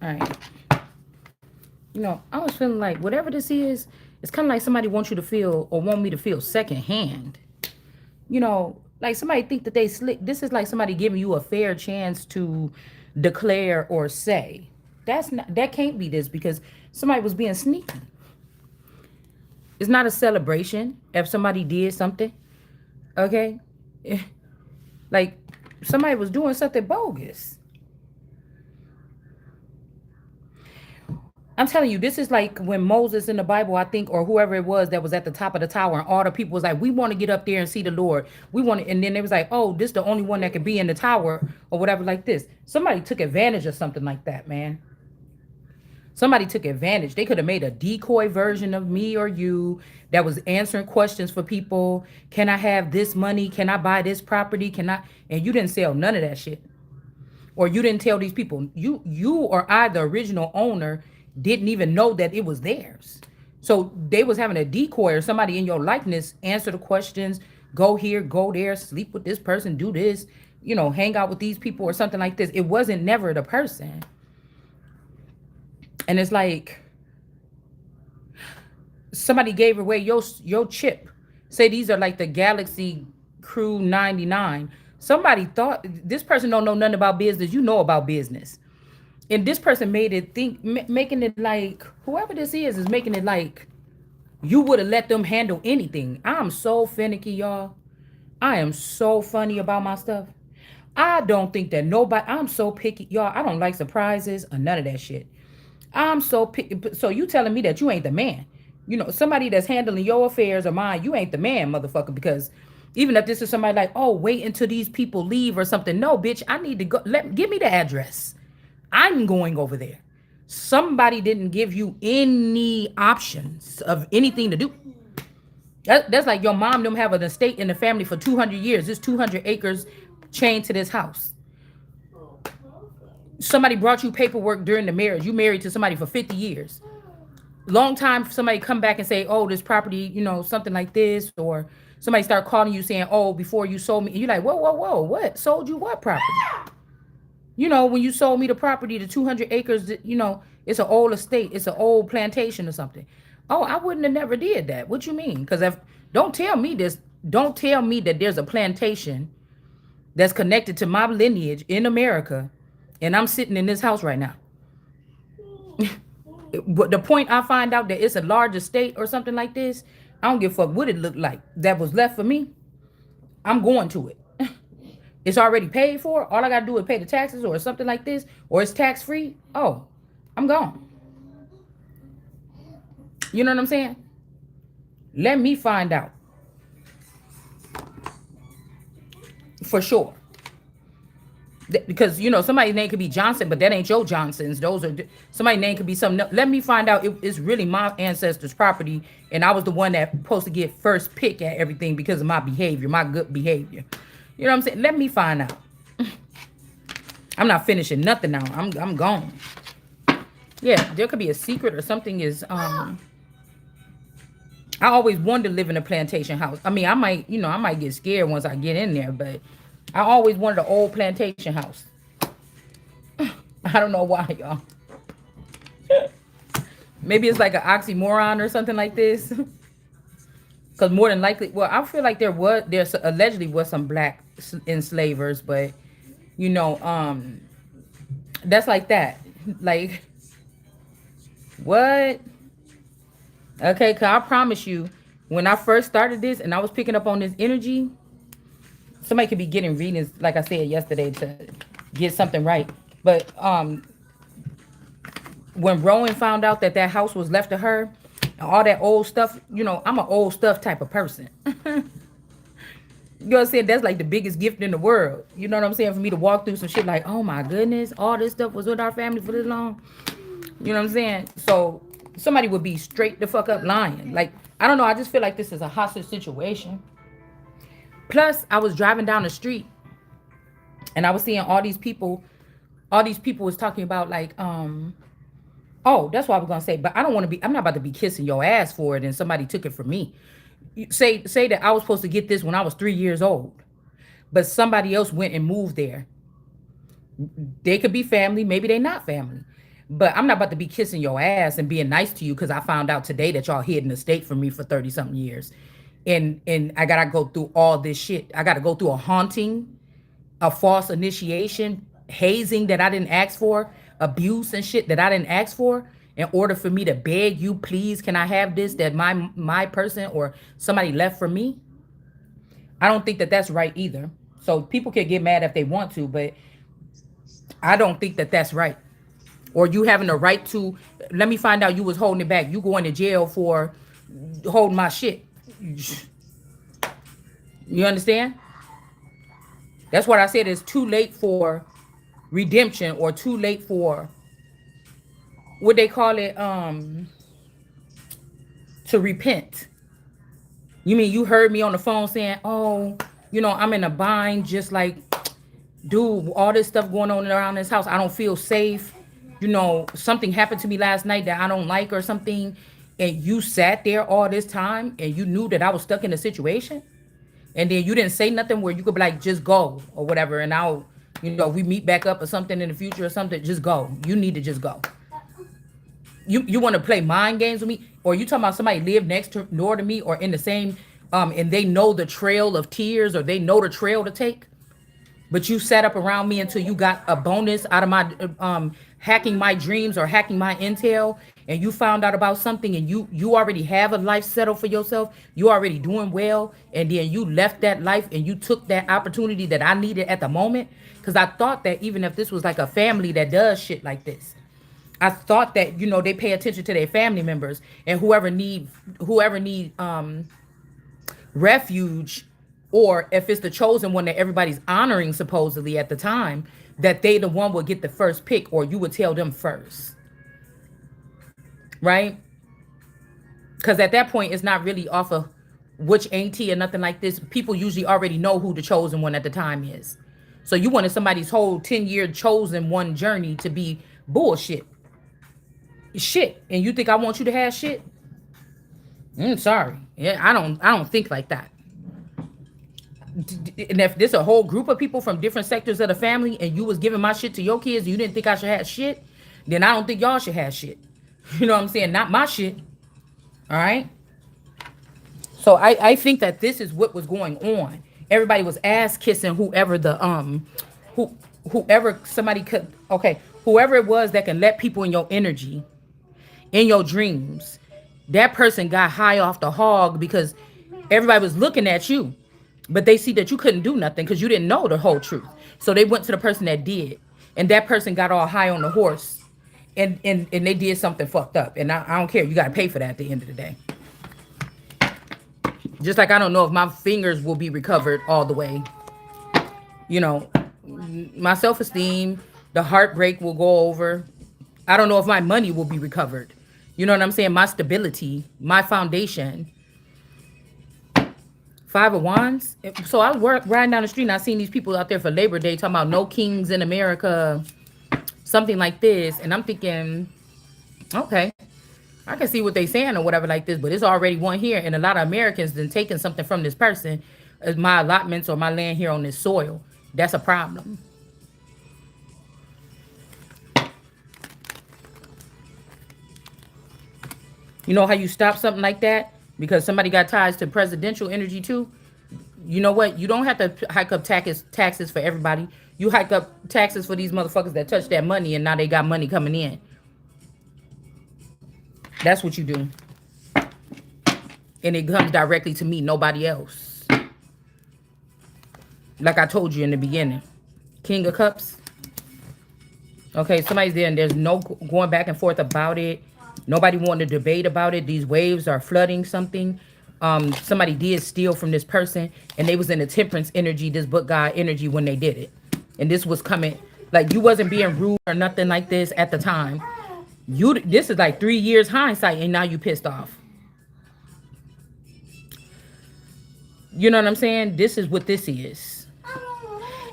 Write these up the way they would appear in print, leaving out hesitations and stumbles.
All right. You know, I was feeling like whatever this is, it's kind of like somebody wants you to feel or want me to feel secondhand. You know, like somebody think that they slick. This is like somebody giving you a fair chance to declare or say. That's not, that can't be this because somebody was being sneaky. It's not a celebration if somebody did something. Okay? Like somebody was doing something bogus. I'm telling you, this is like when Moses in the Bible, I think, or whoever it was that was at the top of the tower, and all the people was like, "We want to get up there and see the Lord. We want to," and then it was like, "Oh, this is the only one that could be in the tower or whatever like this." Somebody took advantage of something like that, man. Somebody took advantage. They could have made a decoy version of me or you that was answering questions for people. Can I have this money? Can I buy this property? Can I? And you didn't sell none of that shit. Or you didn't tell these people. You or I, the original owner, didn't even know that it was theirs. So they was having a decoy or somebody in your likeness answer the questions, go here, go there, sleep with this person, do this, you know, hang out with these people or something like this. It wasn't never the person. And it's like somebody gave away your chip. Say these are like the Galaxy Crew 99. Somebody thought this person don't know nothing about business. You know about business. And this person made it making it like whoever this is making it like you would have let them handle anything. I'm so finicky, y'all. I am so funny about my stuff. I don't think that nobody, I'm so picky, y'all. I don't like surprises or none of that shit. I'm so picky. So you telling me that you ain't the man? You know, somebody that's handling your affairs or mine, you ain't the man, motherfucker. Because even if this is somebody like, oh, wait until these people leave or something. No, bitch, I need to go. Give me the address. I'm going over there. Somebody didn't give you any options of anything to do. That's like your mom them have an estate in the family for 200 years. This 200 acres chained to this house. Somebody brought you paperwork during the marriage. You married to somebody for 50 years. Long time somebody come back and say, oh, this property, you know, something like this. Or somebody start calling you saying, oh, before you sold me. And you're like, whoa, whoa, whoa, what? Sold you what property? You know, when you sold me the property, the 200 acres, you know, it's an old estate. It's an old plantation or something. Oh, I wouldn't have never did that. What you mean? Because if don't tell me this, don't tell me that there's a plantation that's connected to my lineage in America, and I'm sitting in this house right now. But the point I find out that it's a large estate or something like this, I don't give a fuck what it looked like. That was left for me. I'm going to it. It's already paid for. All I gotta do is pay the taxes or something like this, or it's tax free. Oh, I'm gone. You know what I'm saying? Let me find out for sure. Because you know somebody's name could be Johnson, but that ain't your Johnsons. Those are somebody's name could be something else. Let me find out it's really my ancestors' property, and I was the one that supposed to get first pick at everything because of my behavior, my good behavior. You know what I'm saying? Let me find out. I'm not finishing nothing now. I'm gone. Yeah, there could be a secret or something is I always wanted to live in a plantation house. I mean, I might get scared once I get in there, but I always wanted an old plantation house. I don't know why, y'all. Maybe it's like an oxymoron or something like this. Because more than likely, well, I feel like there's allegedly was some black enslavers, but you know, that's like that. Like, what? Okay, cause I promise you, when I first started this and I was picking up on this energy, somebody could be getting readings, like I said yesterday, to get something right. But when Rowan found out that that house was left to her, and all that old stuff, you know, I'm an old stuff type of person. You know what I'm saying? That's like the biggest gift in the world. You know what I'm saying? For me to walk through some shit like, oh my goodness, all this stuff was with our family for this long. You know what I'm saying? So somebody would be straight the fuck up lying. Like, I don't know. I just feel like this is a hostage situation. Plus, I was driving down the street and I was seeing all these people was talking about like, oh, that's what I was gonna say. But I don't want to be, I'm not about to be kissing your ass for it and somebody took it from me. Say that I was supposed to get this when I was 3 years old, but somebody else went and moved there. They could be family, maybe they not family. But I'm not about to be kissing your ass and being nice to you because I found out today that y'all hid an estate from me for 30 something years. And I gotta go through all this shit. I gotta go through a haunting, a false initiation, hazing that I didn't ask for, abuse and shit that I didn't ask for, in order for me to beg you, please, can I have this that my person or somebody left for me? I don't think that that's right either. So people can get mad if they want to, but I don't think that that's right. Or you having the right to, let me find out you was holding it back. You going to jail for holding my shit. You understand? That's what I said. It's too late for redemption, or too late for what they call it, to repent. You mean you heard me on the phone saying, oh, I'm in a bind, just like, dude, all this stuff going on around this house. I don't feel safe. Something happened to me last night that I don't like or something. And you sat there all this time and you knew that I was stuck in a situation. And then you didn't say nothing where you could be like, just go or whatever. And I'll, we meet back up or something in the future or something, just go. You need to just go. You want to play mind games with me? Or you talking about somebody live door to me or in the same, and they know the trail of tears, or they know the trail to take? But you sat up around me until you got a bonus out of my hacking my dreams or hacking my intel, and you found out about something, and you already have a life settled for yourself. You already doing well, and then you left that life and you took that opportunity that I needed at the moment. Because I thought that even if this was like a family that does shit like this, I thought that they pay attention to their family members, and whoever need refuge, or if it's the chosen one that everybody's honoring supposedly at the time, that they the one would get the first pick, or you would tell them first, right? Because at that point, it's not really off of which auntie or nothing like this. People usually already know who the chosen one at the time is. So you wanted somebody's whole 10-year chosen one journey to be bullshit. Shit. And you think I want you to have shit? Sorry. Yeah, I don't think like that. And if there's a whole group of people from different sectors of the family and you was giving my shit to your kids and you didn't think I should have shit, then I don't think y'all should have shit. You know what I'm saying? Not my shit. All right? So I think that this is what was going on. Everybody was ass kissing whoever whoever somebody could, okay, whoever it was that can let people in your energy, in your dreams. That person got high off the hog because everybody was looking at you. But they see that you couldn't do nothing because you didn't know the whole truth. So they went to the person that did. And that person got all high on the horse. And they did something fucked up. And I don't care. You got to pay for that at the end of the day. Just like I don't know if my fingers will be recovered all the way. My self-esteem, the heartbreak will go over. I don't know if my money will be recovered. You know what I'm saying? My stability, my foundation. Five of Wands. So I was riding down the street and I seen these people out there for Labor Day talking about no kings in America, something like this. And I'm thinking, okay, I can see what they saying or whatever like this, but it's already one here. And a lot of Americans then taking something from this person as my allotments or my land here on this soil. That's a problem. You know how you stop something like that? Because somebody got ties to presidential energy too. You know what? You don't have to hike up taxes for everybody. You hike up taxes for these motherfuckers that touch that money and now they got money coming in. That's what you do. And it comes directly to me, nobody else. Like I told you in the beginning. King of Cups. Okay, somebody's there and there's no going back and forth about it. Nobody wanted to debate about it. These waves are flooding something. Somebody did steal from this person, and they was in the temperance energy, this book guy energy when they did it. And this was coming, like you wasn't being rude or nothing like this at the time. This is like 3 years hindsight, and now you pissed off. You know what I'm saying? This is what this is.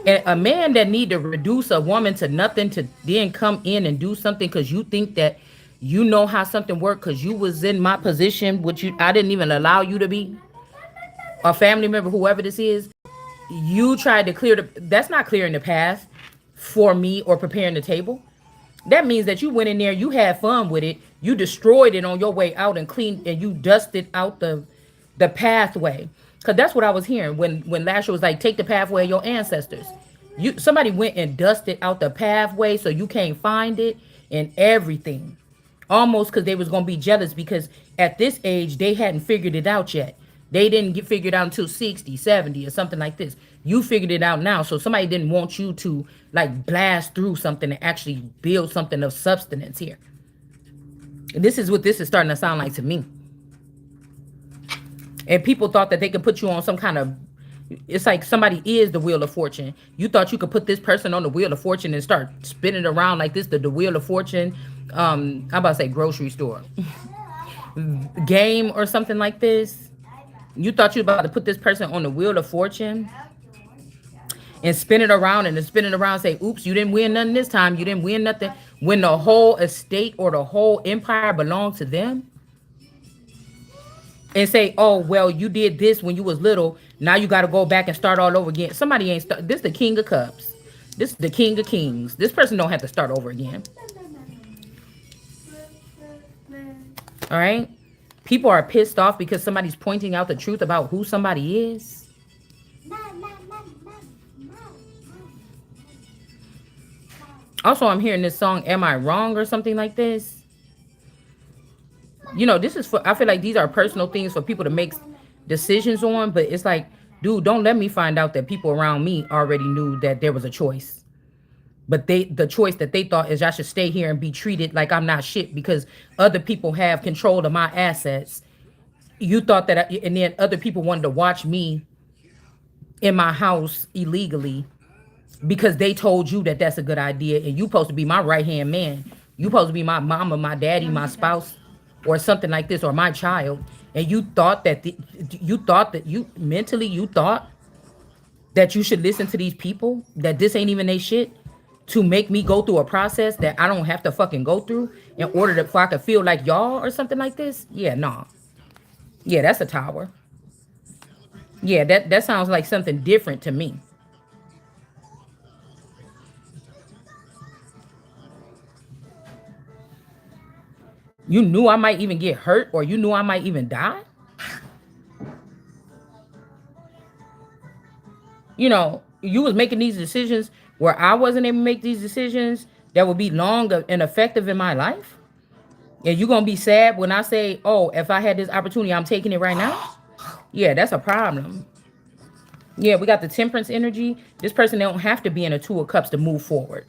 And a man that need to reduce a woman to nothing to then come in and do something because you think that you know how something worked because you was in my position, which I didn't even allow you to be. a family member, whoever this is, you tried to clear the, that's not clearing the path for me or preparing the table. That means that you went in there, you had fun with it, you destroyed it on your way out and cleaned and you dusted out the pathway. Cause that's what I was hearing when Lasher was like, take the pathway of your ancestors. You somebody went and dusted out the pathway so you can't find it and everything. Almost because they was gonna be jealous because at this age they hadn't figured it out yet. They didn't get figured out until 60, 70, or something like this. You figured it out now. So somebody didn't want you to like blast through something and actually build something of substance here. This is what this is starting to sound like to me. And people thought that they could put you on some kind of, it's like somebody is the wheel of fortune. You thought you could put this person on the wheel of fortune and start spinning around like this, the wheel of fortune. I'm about to say grocery store game or something like this. You thought you were about to put this person on the wheel of fortune and spin it around and then spin it around and say, oops, you didn't win nothing this time. You didn't win nothing. When the whole estate or the whole empire belonged to them. And say, oh, well, you did this when you was little. Now you got to go back and start all over again. Somebody ain't start. This is the king of cups. This is the king of kings. This person don't have to start over again. All right. People are pissed off because somebody's pointing out the truth about who somebody is. Also, I'm hearing this song, Am I Wrong or something like this. You know, this is for, I feel like these are personal things for people to make decisions on, but it's like, dude, don't let me find out that people around me already knew that there was a choice. But the choice that they thought is I should stay here and be treated like I'm not shit because other people have control of my assets. You thought that, and then other people wanted to watch me in my house illegally because they told you that that's a good idea. And you supposed to be my right-hand man. You supposed to be my mama, my daddy, my spouse, or something like this, or my child. And you thought that you mentally, you thought that you should listen to these people, that this ain't even they shit, to make me go through a process that I don't have to fucking go through in order to, if I could feel like y'all or something like this. Yeah, nah. Yeah, that's a tower. Yeah, that sounds like something different to me. You knew I might even get hurt, or you knew I might even die. You know, you was making these decisions where I wasn't able to make these decisions that would be long and effective in my life. And you gonna be sad when I say, oh, if I had this opportunity, I'm taking it right now. Yeah, that's a problem. Yeah, we got the temperance energy. This person don't have to be in a two of cups to move forward.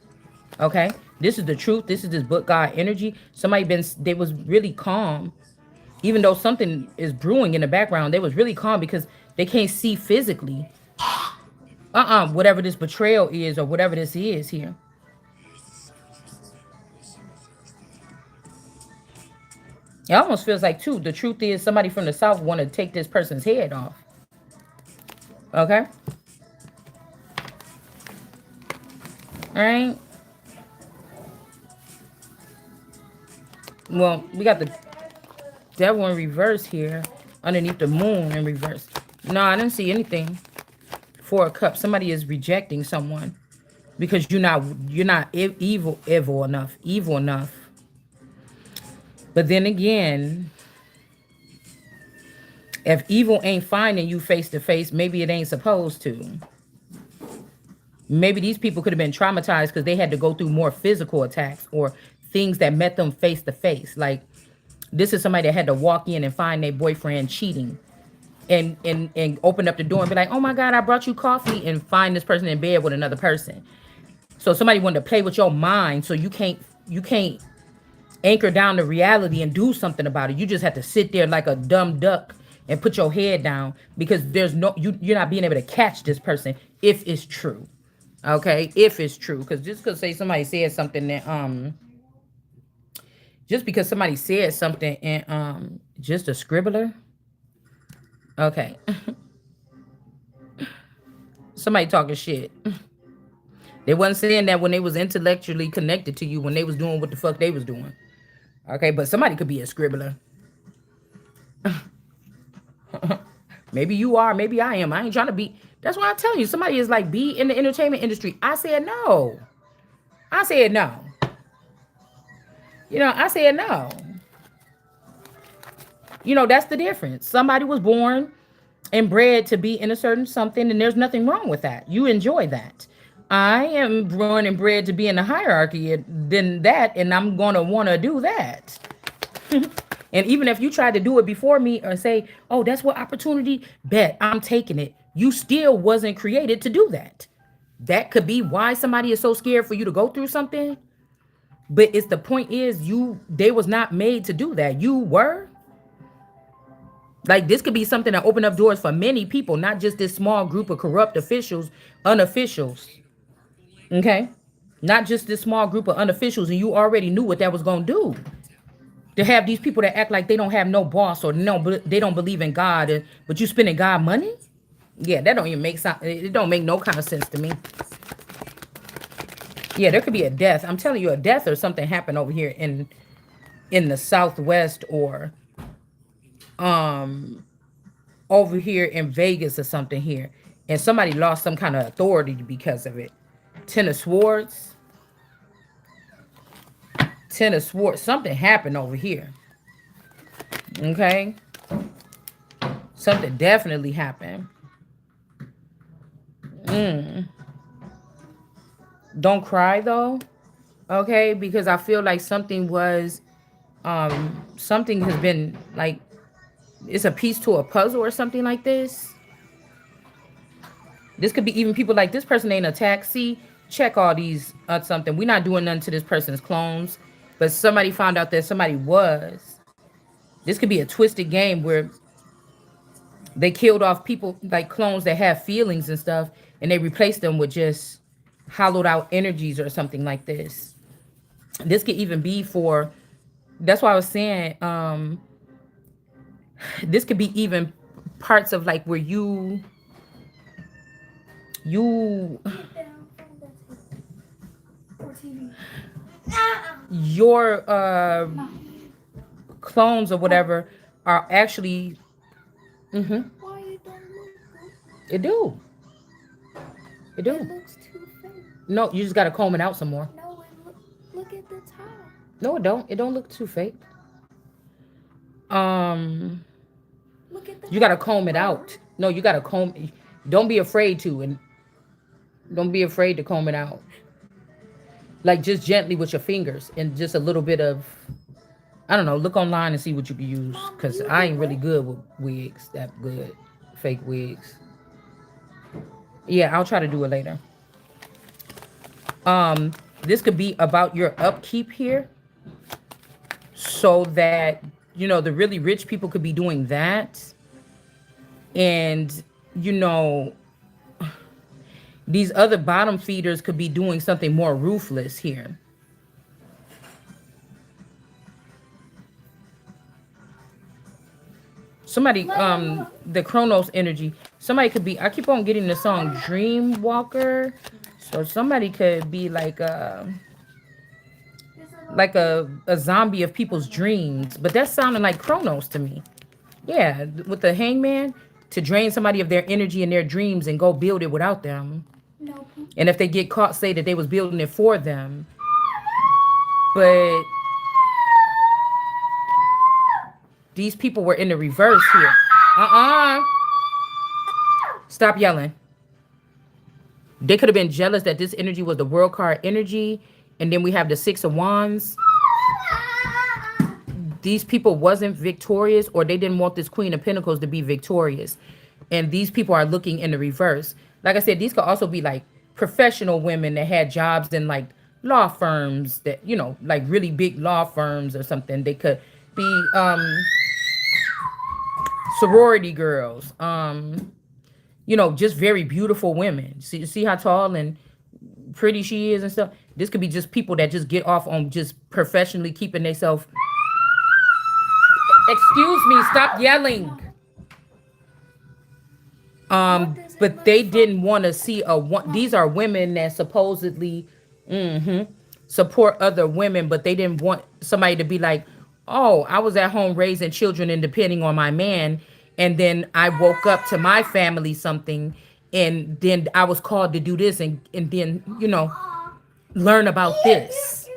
Okay, this is the truth. This is this book God energy. They was really calm, even though something is brewing in the background. They was really calm because they can't see physically. Whatever this betrayal is or whatever this is here. It almost feels like too. The truth is somebody from the south want to take this person's head off. Okay. All right. Well, we got the devil in reverse here underneath the moon in reverse. No, I didn't see anything. Four of Cups. Somebody is rejecting someone because you're not evil enough. But then again, if evil ain't finding you face to face, maybe it ain't supposed to. Maybe these people could have been traumatized because they had to go through more physical attacks or things that met them face to face. Like this is somebody that had to walk in and find their boyfriend cheating and open up the door and be like, oh my God, I brought you coffee, and find this person in bed with another person. So somebody wanted to play with your mind so you can't anchor down the reality and do something about it. You just have to sit there like a dumb duck and put your head down because there's no you're not being able to catch this person if it's true. Okay, if it's true, because just because say somebody said something that just because somebody said something and just a scribbler. Okay. Somebody talking shit. They wasn't saying that when they was intellectually connected to you, when they was doing what the fuck they was doing. Okay, but somebody could be a scribbler. Maybe you are, maybe I am. I ain't trying to be. That's why I'm telling you. Somebody is like, be in the entertainment industry. I said no. I said no. I said no. That's the difference. Somebody was born and bred to be in a certain something, and there's nothing wrong with that. You enjoy that. I am born and bred to be in the hierarchy than that, and I'm gonna want to do that. And even if you tried to do it before me or say, "Oh, that's what opportunity," bet I'm taking it. You still wasn't created to do that. That could be why somebody is so scared for you to go through something. But it's the point is they was not made to do that. You were. Like this could be something that opened up doors for many people, not just this small group of corrupt officials, unofficials. Okay? Not just this small group of unofficials, and you already knew what that was gonna do. To have these people that act like they don't have no boss or no, they don't believe in God, but you spending God money? Yeah, that don't even make sense. It don't make no kind of sense to me. Yeah, there could be a death. I'm telling you, a death or something happened over here in the Southwest or um over here in Vegas or something here, and somebody lost some kind of authority because of it. Ten of Swords, Ten of Swords. Something happened over here. Okay, something definitely happened. Don't cry though, okay? Because I feel like something has been like it's a piece to a puzzle or something like this. This could be even people like this person ain't a taxi. Check all these something. We're not doing nothing to this person's clones, but somebody found out that somebody was. This could be a twisted game where they killed off people like clones that have feelings and stuff, and they replaced them with just hollowed out energies or something like this. This could even be for. That's why I was saying. This could be even parts of like where you your clones or whatever are actually. Mm-hmm. It do. It do. It looks too fake. No, you just gotta comb it out some more. No, look at the top. No, it don't. It don't look too fake. Um, you gotta comb it out. No, you gotta comb. Don't be afraid to, and don't be afraid to comb it out. Like just gently with your fingers and just a little bit of. I don't know. Look online and see what you can use, cause I ain't really good with wigs. That good, fake wigs. Yeah, I'll try to do it later. This could be about your upkeep here, so that the really rich people could be doing that, and you know these other bottom feeders could be doing something more ruthless here. Somebody, the Chronos energy. Somebody could be. I keep on getting the song Dream Walker, so somebody could be like a zombie of people's dreams. But that's sounding like Chronos to me. Yeah, with the Hangman to drain somebody of their energy and their dreams and go build it without them. No. And if they get caught, say that they was building it for them. But these people were in the reverse here. Stop yelling. They could have been jealous that this energy was the world card energy. And then we have the Six of Wands. These people wasn't victorious, or they didn't want this Queen of Pentacles to be victorious. And these people are looking in the reverse. Like I said, these could also be like professional women that had jobs in like law firms that, like really big law firms or something. They could be sorority girls, just very beautiful women. See how tall and pretty she is and stuff. This could be just people that just get off on just professionally keeping themselves. Excuse me, stop yelling. But they didn't want to see these are women that supposedly support other women, but they didn't want somebody to be like, oh, I was at home raising children and depending on my man, and then I woke up to my family something, and then I was called to do this, and then learn about this,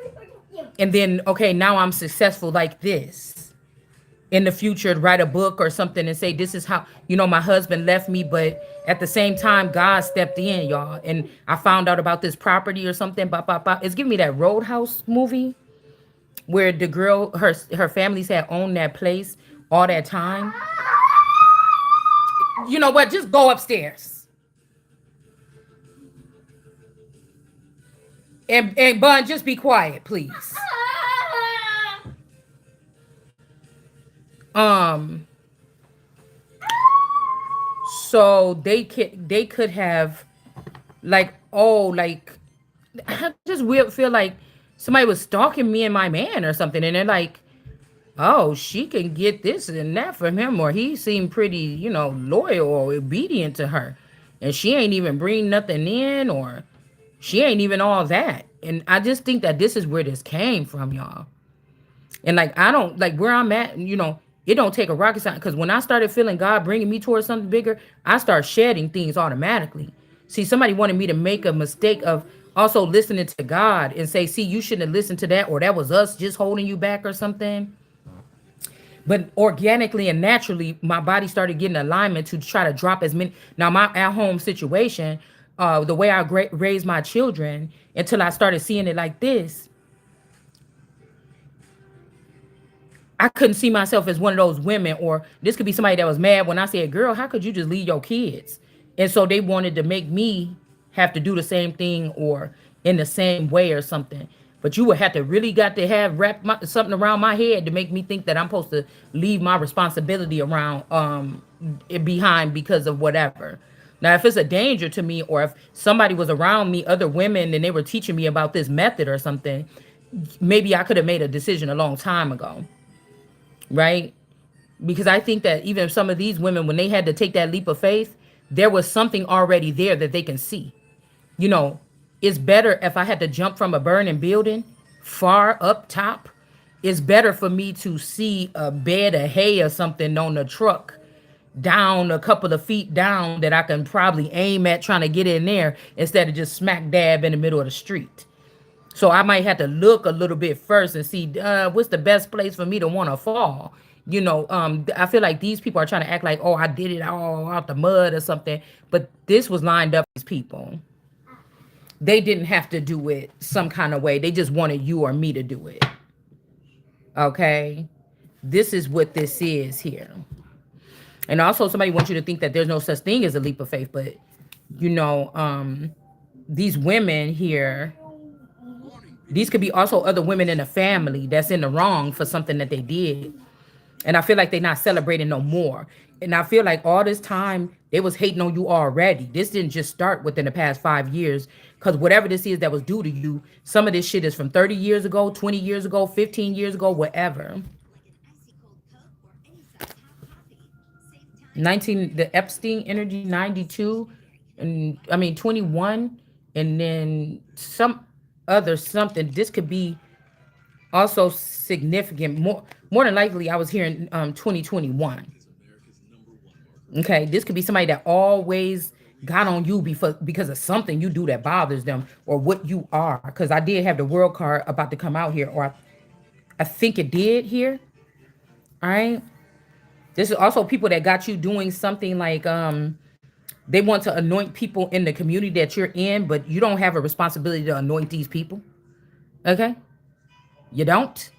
and then okay, now I'm successful like this. In the future, write a book or something and say this is how my husband left me, but at the same time God stepped in, y'all, and I found out about this property or something. Bop, bop, bop. It's giving me that Roadhouse movie where the girl, her families had owned that place all that time. You know what? Just go upstairs. And Bun, just be quiet, please. Um, so they could have, like, oh, like, I just feel like somebody was stalking me and my man or something, and they're like, oh, she can get this and that from him, or he seemed pretty, loyal or obedient to her, and she ain't even bring nothing in, or she ain't even all that. And I just think that this is where this came from, y'all. And like, I don't like where I'm at, it don't take a rocket science, because when I started feeling God bringing me towards something bigger, I start shedding things automatically. See, somebody wanted me to make a mistake of also listening to God and say, see, you shouldn't have listened to that, or that was us just holding you back or something. But organically and naturally, my body started getting alignment to try to drop as many. Now, my at home situation, the way I raised my children, until I started seeing it like this, I couldn't see myself as one of those women, or this could be somebody that was mad when I said, girl, how could you just leave your kids? And so they wanted to make me have to do the same thing or in the same way or something. But you would have to really got to have something around my head to make me think that I'm supposed to leave my responsibility around behind because of whatever. Now, if it's a danger to me, or if somebody was around me, other women, and they were teaching me about this method or something, maybe I could have made a decision a long time ago, right? Because I think that even some of these women, when they had to take that leap of faith, there was something already there that they can see. You know, it's better if I had to jump from a burning building far up top. It's better for me to see a bed of hay or something on the truck down a couple of feet down that I can probably aim at trying to get in there, instead of just smack dab in the middle of the street. So I might have to look a little bit first and see what's the best place for me to want to fall. I feel like these people are trying to act like, oh, I did it all out the mud or something. But this was lined up for these people. They didn't have to do it some kind of way. They just wanted you or me to do it. Okay? This is what this is here. And also, somebody wants you to think that there's no such thing as a leap of faith. But, you know, these women here, these could be also other women in the family that's in the wrong for something that they did. And I feel like they're not celebrating no more. And I feel like all this time they was hating on you already. This didn't just start within the past 5 years. Because whatever this is that was due to you, some of this shit is from 30 years ago, 20 years ago, 15 years ago, whatever. 19, the Epstein energy, 92, and I mean 21, and then some other something. This could be also significant. More than likely, I was here in 2021. Okay, this could be somebody that always got on you because of something you do that bothers them, or what you are. Because I did have the world card about to come out here, or I think it did here. All right. This is also people that got you doing something like they want to anoint people in the community that you're in, but you don't have a responsibility to anoint these people. Okay? You don't.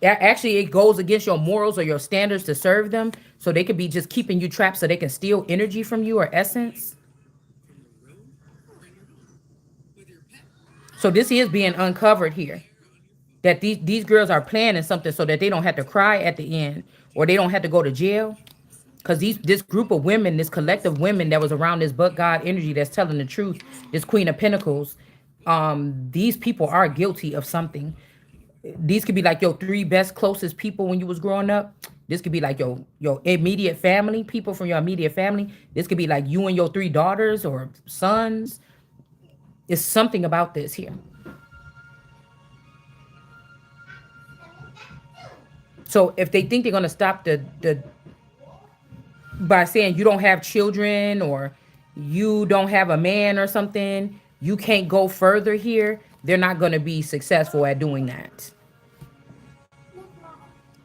Actually, it goes against your morals or your standards to serve them. So they could be just keeping you trapped so they can steal energy from you or essence. So this is being uncovered here. That these girls are planning something so that they don't have to cry at the end, or they don't have to go to jail. Because this group of women, this collective women that was around this but God energy that's telling the truth, this Queen of Pentacles, these people are guilty of something. These could be like your three best closest people when you was growing up. This could be like your immediate family, people from your immediate family. This could be like you and your three daughters or sons. It's something about this here. So if they think they're gonna stop the by saying you don't have children or you don't have a man or something, you can't go further here, they're not gonna be successful at doing that.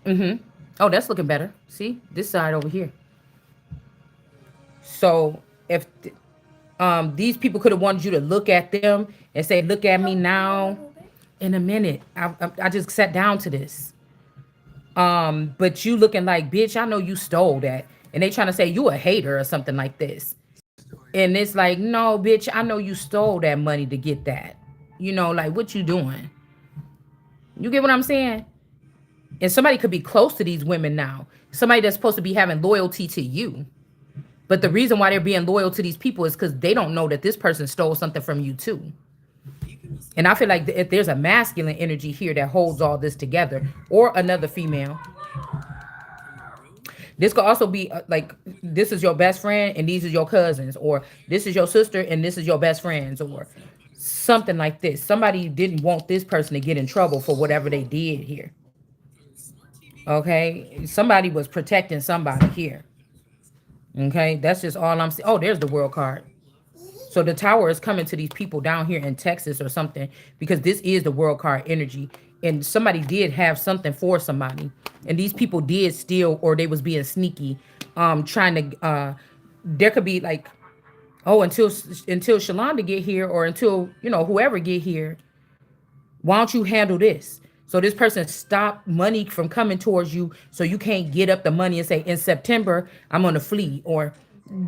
Mm-hmm. Oh, that's looking better. See this side over here. So if these people could have wanted you to look at them and say, "Look at me now." In a minute, I just sat down to this. But you looking like, bitch, I know you stole that, and they trying to say you a hater or something like this. And it's like, no, bitch, I know you stole that money to get that. You know, like what you doing? You get what I'm saying? And somebody could be close to these women now. Somebody that's supposed to be having loyalty to you. But the reason why they're being loyal to these people is because they don't know that this person stole something from you too. And I feel like if there's a masculine energy here that holds all this together, or another female, this could also be like this is your best friend and these are your cousins, or this is your sister and this is your best friends, or something like this. Somebody didn't want this person to get in trouble for whatever they did here. Okay, somebody was protecting somebody here. Okay, that's just all I'm saying. Oh, there's the world card. So the tower is coming to these people down here in Texas or something, because this is the world card energy. And somebody did have something for somebody. And these people did steal, or they was being sneaky, trying to there could be like, oh, until Shalonda get here, or until, whoever get here, why don't you handle this? So this person stopped money from coming towards you, so you can't get up the money and say, in September, I'm gonna flee, or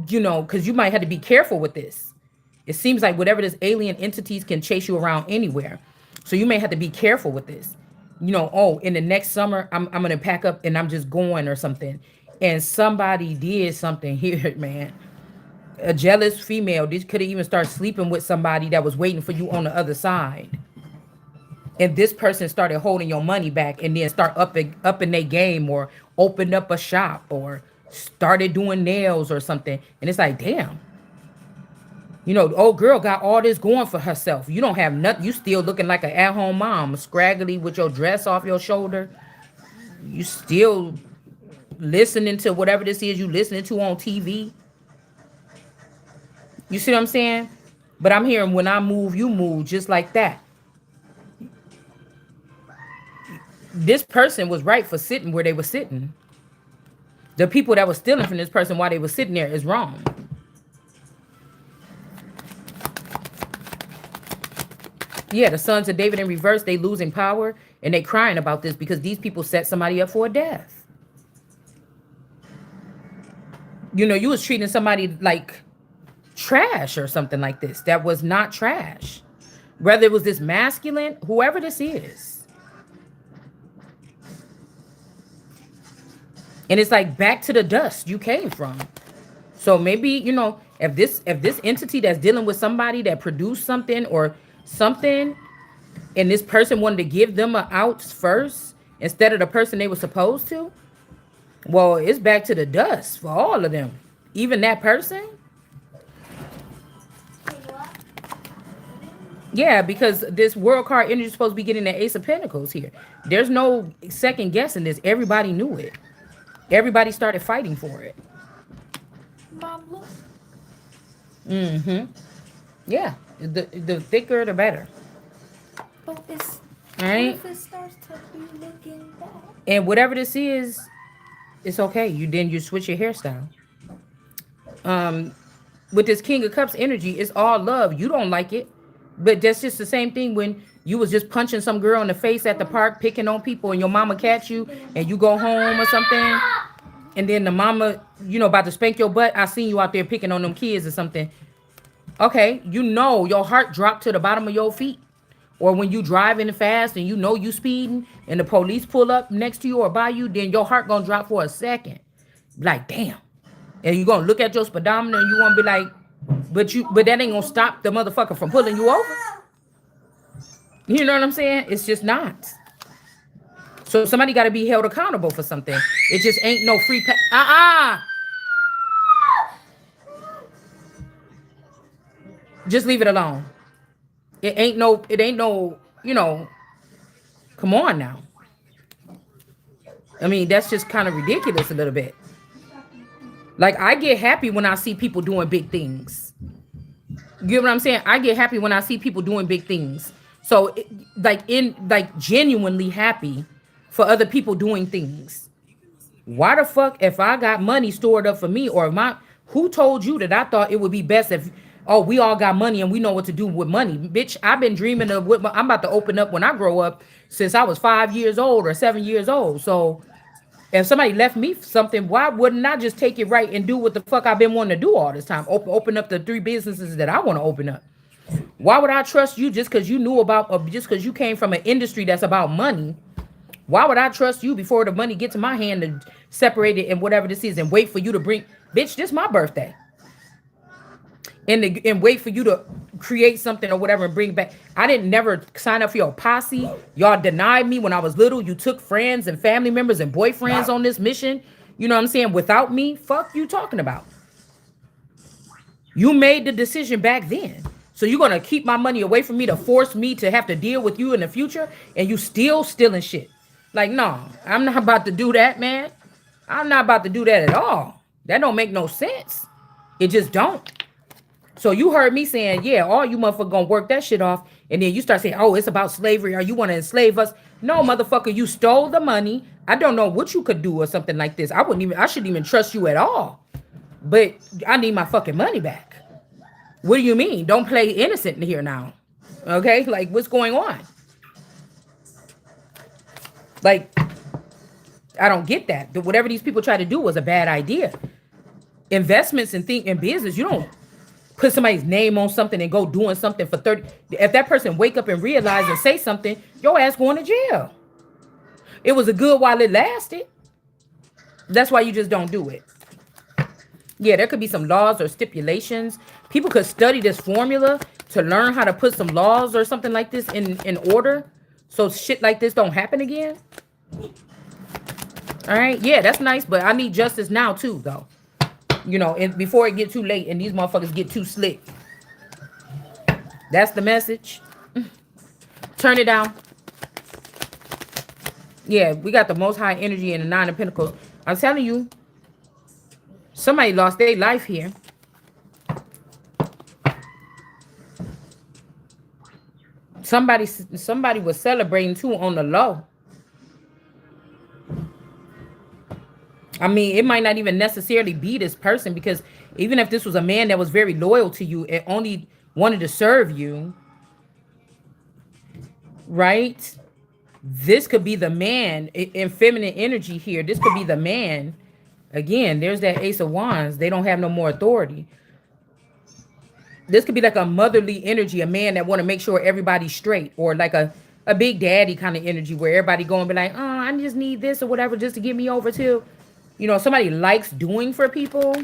because you might have to be careful with this. It seems like whatever this alien entities can chase you around anywhere. So you may have to be careful with this. Oh, in the next summer, I'm gonna pack up and I'm just going or something. And somebody did something here, man. A jealous female, this could have even started sleeping with somebody that was waiting for you on the other side. And this person started holding your money back, and then start up in their game, or opened up a shop, or started doing nails or something. And it's like, damn, the old girl got all this going for herself. You don't have nothing. You still looking like an at-home mom, scraggly with your dress off your shoulder. You still listening to whatever this is you listening to on TV. You see what I'm saying? But I'm hearing, when I move, you move, just like that. This person was right for sitting where they were sitting. The people that were stealing from this person while they were sitting there is wrong. Yeah, the sons of David in reverse, they losing power, and they crying about this because these people set somebody up for a death. You was treating somebody like trash or something like this. That was not trash. Whether it was this masculine, whoever this is. And it's like back to the dust you came from. So maybe, if this entity that's dealing with somebody that produced something or something, and this person wanted to give them a out first instead of the person they were supposed to, well, it's back to the dust for all of them. Even that person. Yeah, because this world card energy is supposed to be getting the Ace of Pentacles here. There's no second guessing this. Everybody knew it. Everybody started fighting for it. Mm-hmm. Yeah. The thicker, the better. But it's, all right. if it starts to be looking bad. And whatever this is, it's okay. You switch your hairstyle. With this King of Cups energy, it's all love. You don't like it. But that's just the same thing when you was just punching some girl in the face at the park, picking on people, and your mama catch you, and you go home or something, and then the mama, about to spank your butt. I seen you out there picking on them kids or something. Okay, your heart dropped to the bottom of your feet. Or when you driving fast and you speeding, and the police pull up next to you or by you, then your heart gonna drop for a second. Like, damn. And you gonna look at your speedometer and you gonna be like, but that ain't gonna stop the motherfucker from pulling you over. You know what I'm saying? It's just not. So somebody got to be held accountable for something. It just ain't no free Just leave it alone. It ain't no, come on now. I mean, that's just kind of ridiculous a little bit. Like, I get happy when I see people doing big things. You get what I'm saying? I get happy when I see people doing big things. So, like genuinely happy for other people doing things. Why the fuck, if I got money stored up for me, or my, who told you that I thought it would be best if, oh, we all got money and we know what to do with money? Bitch, I've been dreaming of what I'm about to open up when I grow up since I was 5 years old or 7 years old. So if somebody left me something, why wouldn't I just take it right and do what the fuck I've been wanting to do all this time? Open up the 3 businesses that I want to open up. Why would I trust you just because you knew about, just because you came from an industry that's about money? Why would I trust you before the money get to my hand to separate it and whatever this is and wait for you to bring, bitch, this my birthday. And wait for you to create something or whatever and bring it back. I didn't never sign up for your posse. Y'all denied me when I was little. You took friends and family members and boyfriends on this mission. You know what I'm saying? Without me, fuck you talking about. You made the decision back then. So you're gonna keep my money away from me to force me to have to deal with you in the future, and you still stealing shit. Like, no, I'm not about to do that, man. I'm not about to do that at all. That don't make no sense. It just don't. So you heard me saying, yeah, all you motherfuckers gonna work that shit off, and then you start saying, oh, it's about slavery, or you want to enslave us. No, motherfucker, you stole the money. I don't know what you could do or something like this. I shouldn't even trust you at all. But I need my fucking money back. What do you mean? Don't play innocent here now. Okay? Like, what's going on? Like, I don't get that. Whatever these people try to do was a bad idea. Investments and in business, you don't put somebody's name on something and go doing something for 30. If that person wake up and realize and say something, your ass going to jail. It was a good while it lasted. That's why you just don't do it. Yeah, there could be some laws or stipulations. People could study this formula to learn how to put some laws or something like this in order, so shit like this don't happen again. All right, yeah, that's nice, but I need justice now too, though. You know, and before it get too late and these motherfuckers get too slick. That's the message. Turn it down. Yeah, we got the most high energy in the 9 of Pentacles. I'm telling you, somebody lost their life here. Somebody was celebrating too on the low. I mean, it might not even necessarily be this person, because even if this was a man that was very loyal to you and only wanted to serve you, right? This could be the man in feminine energy here. This could be the man. Again, there's that Ace of Wands. They don't have no more authority. This could be like a motherly energy, a man that want to make sure everybody's straight, or like a big daddy kind of energy where everybody going to be like, oh, I just need this or whatever just to get me over to. You know, somebody likes doing for people.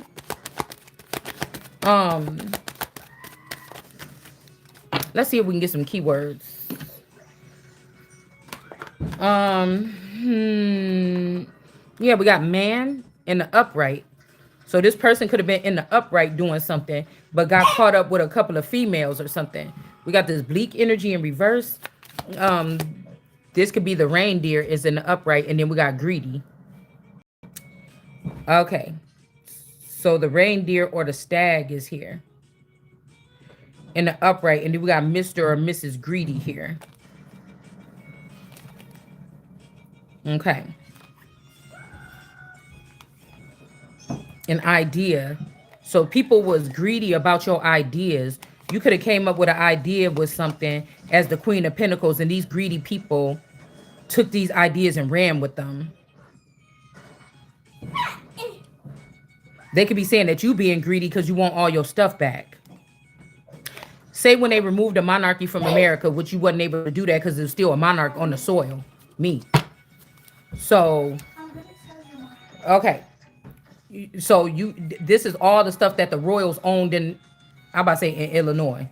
Let's see if we can get some keywords. Yeah, we got man in the upright. So this person could have been in the upright doing something, but got caught up with a couple of females or something. We got this bleak energy in reverse. This could be the reindeer is in the upright, and then we got greedy. Okay. So the reindeer or the stag is here in the upright, and then we got Mr. or Mrs. Greedy here. Okay. An idea. So people was greedy about your ideas. You could have came up with an idea with something as the Queen of Pentacles, and these greedy people took these ideas and ran with them. They could be saying that you being greedy because you want all your stuff back. Say when they removed the monarchy from America, which you wasn't able to do that because there's still a monarch on the soil. Me. So, okay. So this is all the stuff that the royals owned in, I'm about to say in Illinois,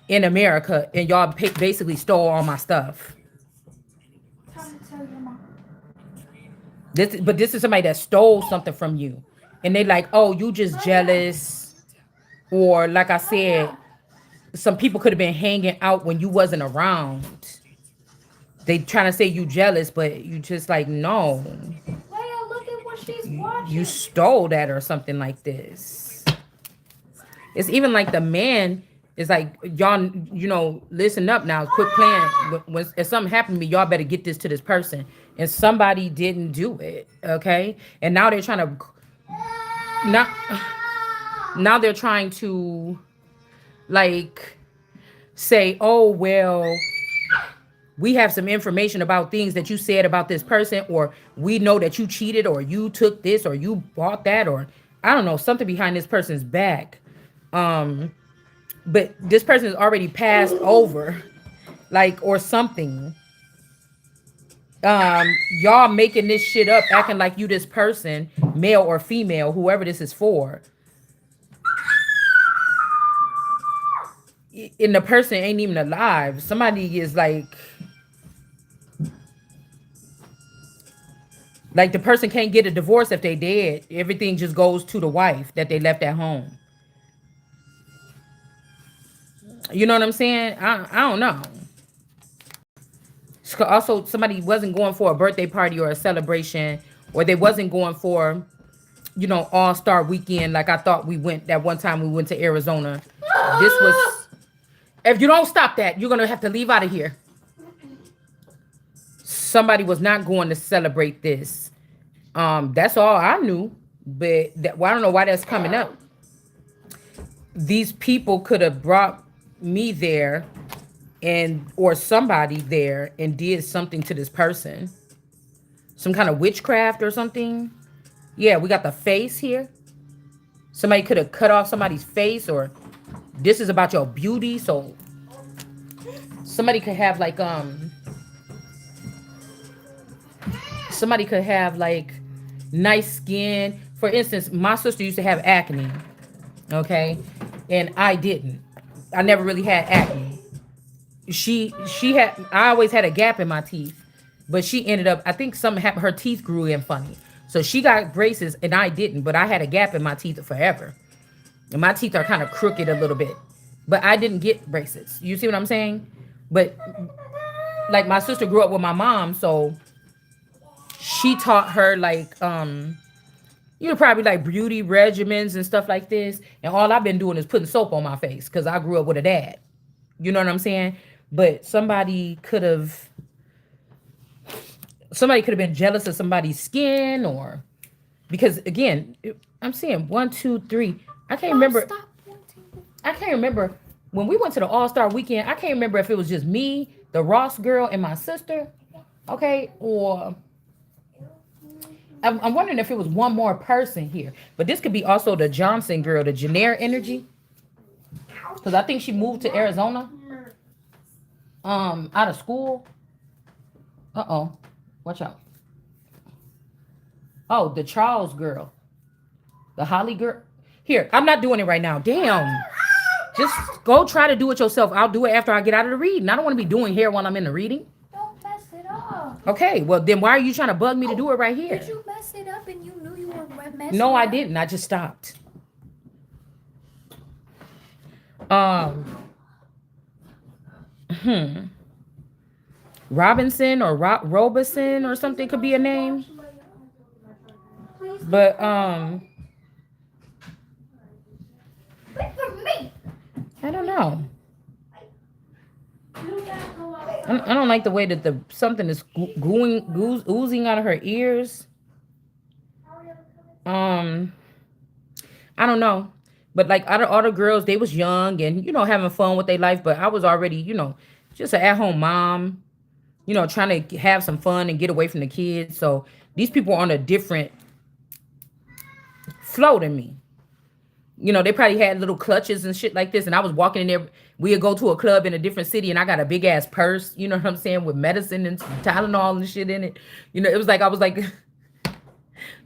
in America, and y'all basically stole all my stuff. But this is somebody that stole something from you, and they like, oh, you just jealous, or like I said, some people could have been hanging out when you wasn't around. They trying to say you jealous, but you just like, no. you stole that or something like this. It's even like the man is like, y'all, listen up now. Quit playing. If something happened to me, y'all better get this to this person. And somebody didn't do it. Okay. And now they're trying to, now, now they're trying to like say, oh, well, we have some information about things that you said about this person, or we know that you cheated, or you took this, or you bought that, or I don't know, something behind this person's back. But this person is already passed over, like, or something. Y'all making this shit up, acting like you this person, male or female, whoever this is for. And the person ain't even alive. Somebody is like the person can't get a divorce if they dead. Everything just goes to the wife that they left at home. You know what I'm saying? I don't know. Also, somebody wasn't going for a birthday party or a celebration, or they wasn't going for, all-star weekend like I thought we went that one time we went to Arizona. This was, if you don't stop that, you're going to have to leave out of here. Somebody was not going to celebrate this. That's all I knew, but well, I don't know why that's coming up. These people could have brought me there or somebody there and did something to this person. Some kind of witchcraft or something. Yeah, we got the face here. Somebody could have cut off somebody's face, or this is about your beauty. So somebody could have nice skin. For instance, my sister used to have acne. Okay. And I didn't. I never really had acne. I always had a gap in my teeth, but she ended up, I think something happened, her teeth grew in funny. So she got braces and I didn't, but I had a gap in my teeth forever. And my teeth are kind of crooked a little bit, but I didn't get braces. You see what I'm saying? But like my sister grew up with my mom, so she taught her probably like beauty regimens and stuff like this. And all I've been doing is putting soap on my face because I grew up with a dad. You know what I'm saying? But somebody could have been jealous of somebody's skin, or because again, I'm seeing 1, 2, 3. I can't remember. I can't remember when we went to the All-Star weekend. I can't remember if it was just me, the Ross girl, and my sister. Okay, or I'm wondering if it was one more person here. But this could be also the Johnson girl, the Janair energy. Because I think she moved to Arizona. Out of school. Uh-oh. Watch out. Oh, the Charles girl. The Holly girl. Here, I'm not doing it right now. Damn. Just go try to do it yourself. I'll do it after I get out of the reading. I don't want to be doing hair while I'm in the reading. Don't mess it up. Okay, well then why are you trying to bug me to do it right here? Did you mess it up and you knew you were messing No, I up? didn't. I just stopped. Robinson or Robeson or something could be a name. But Wait for me. I don't know. I don't like the way that something is oozing out of her ears. I don't know. But like all the girls, they was young and having fun with their life. But I was already just an at-home mom, trying to have some fun and get away from the kids. So these people are on a different flow than me. They probably had little clutches and shit like this. And I was walking in there. We'd go to a club in a different city and I got a big ass purse, you know what I'm saying, with medicine and Tylenol and shit in it. It was like I was like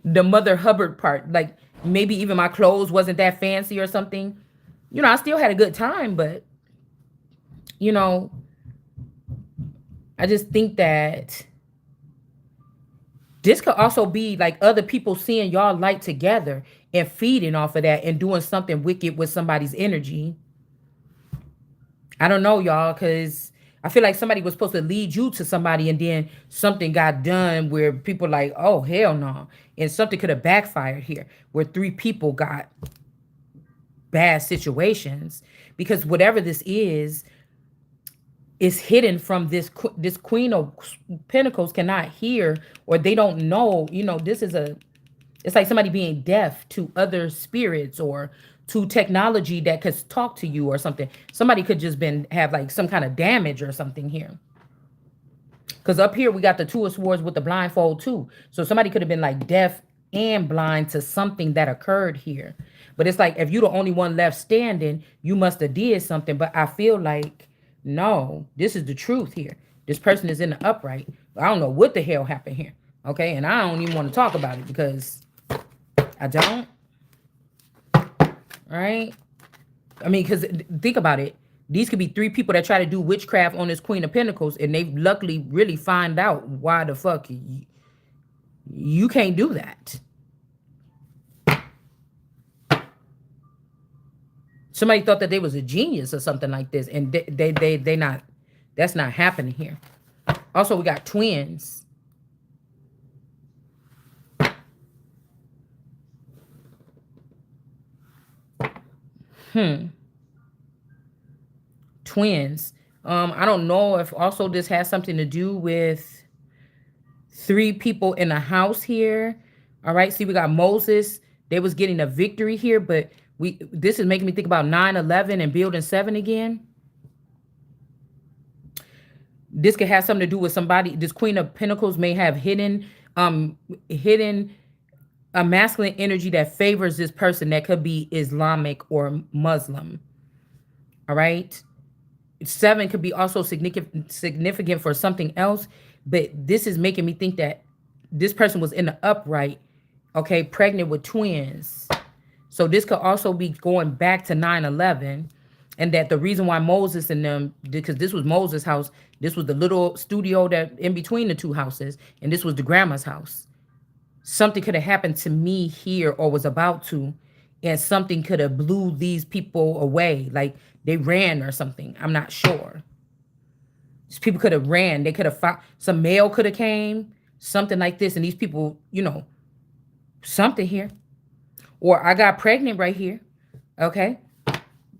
the Mother Hubbard part. Like maybe even my clothes wasn't that fancy or something. I still had a good time, but I just think that this could also be like other people seeing y'all light together and feeding off of that and doing something wicked with somebody's energy. I don't know, y'all, because I feel like somebody was supposed to lead you to somebody, and then something got done where people like, oh hell no, and something could have backfired here, where three people got bad situations because whatever this is hidden from this Queen of Pentacles cannot hear, or they don't know. You know, this is a it's like somebody being deaf to other spirits or to technology that could talk to you or something. Somebody could just been have like some kind of damage or something here. Because up here we got the Two of Swords with the blindfold too. So somebody could have been like deaf and blind to something that occurred here. But it's like if you're the only one left standing, you must have did something. But I feel like no, this is the truth here. This person is in the upright. I don't know what the hell happened here. Okay, and I don't even want to talk about it because I don't. Right? I mean, because think about it. These could be three people that try to do witchcraft on this Queen of Pentacles, and they luckily really find out why the fuck you can't do that. Somebody thought that they was a genius or something like this, and they not. That's not happening here. Also, we got twins. Twins. I don't know if also this has something to do with three people in a house here. All right. See, we got Moses. They was getting a victory here, but this is making me think about 9/11 and building 7 again. This could have something to do with somebody. This Queen of Pentacles may have hidden a masculine energy that favors this person that could be Islamic or Muslim. All right. 7 could be also significant for something else, but this is making me think that this person was in the upright, okay, pregnant with twins. So this could also be going back to 9/11, and that the reason why Moses and them, because this was Moses' house, this was the little studio that in between the two houses, and this was the grandma's house. Something could have happened to me here or was about to, and something could have blew these people away, like they ran or something. I'm not sure. These people could have ran. They could have found some mail could have came, something like this, and these people, you know, something here. Or I got pregnant right here. Okay.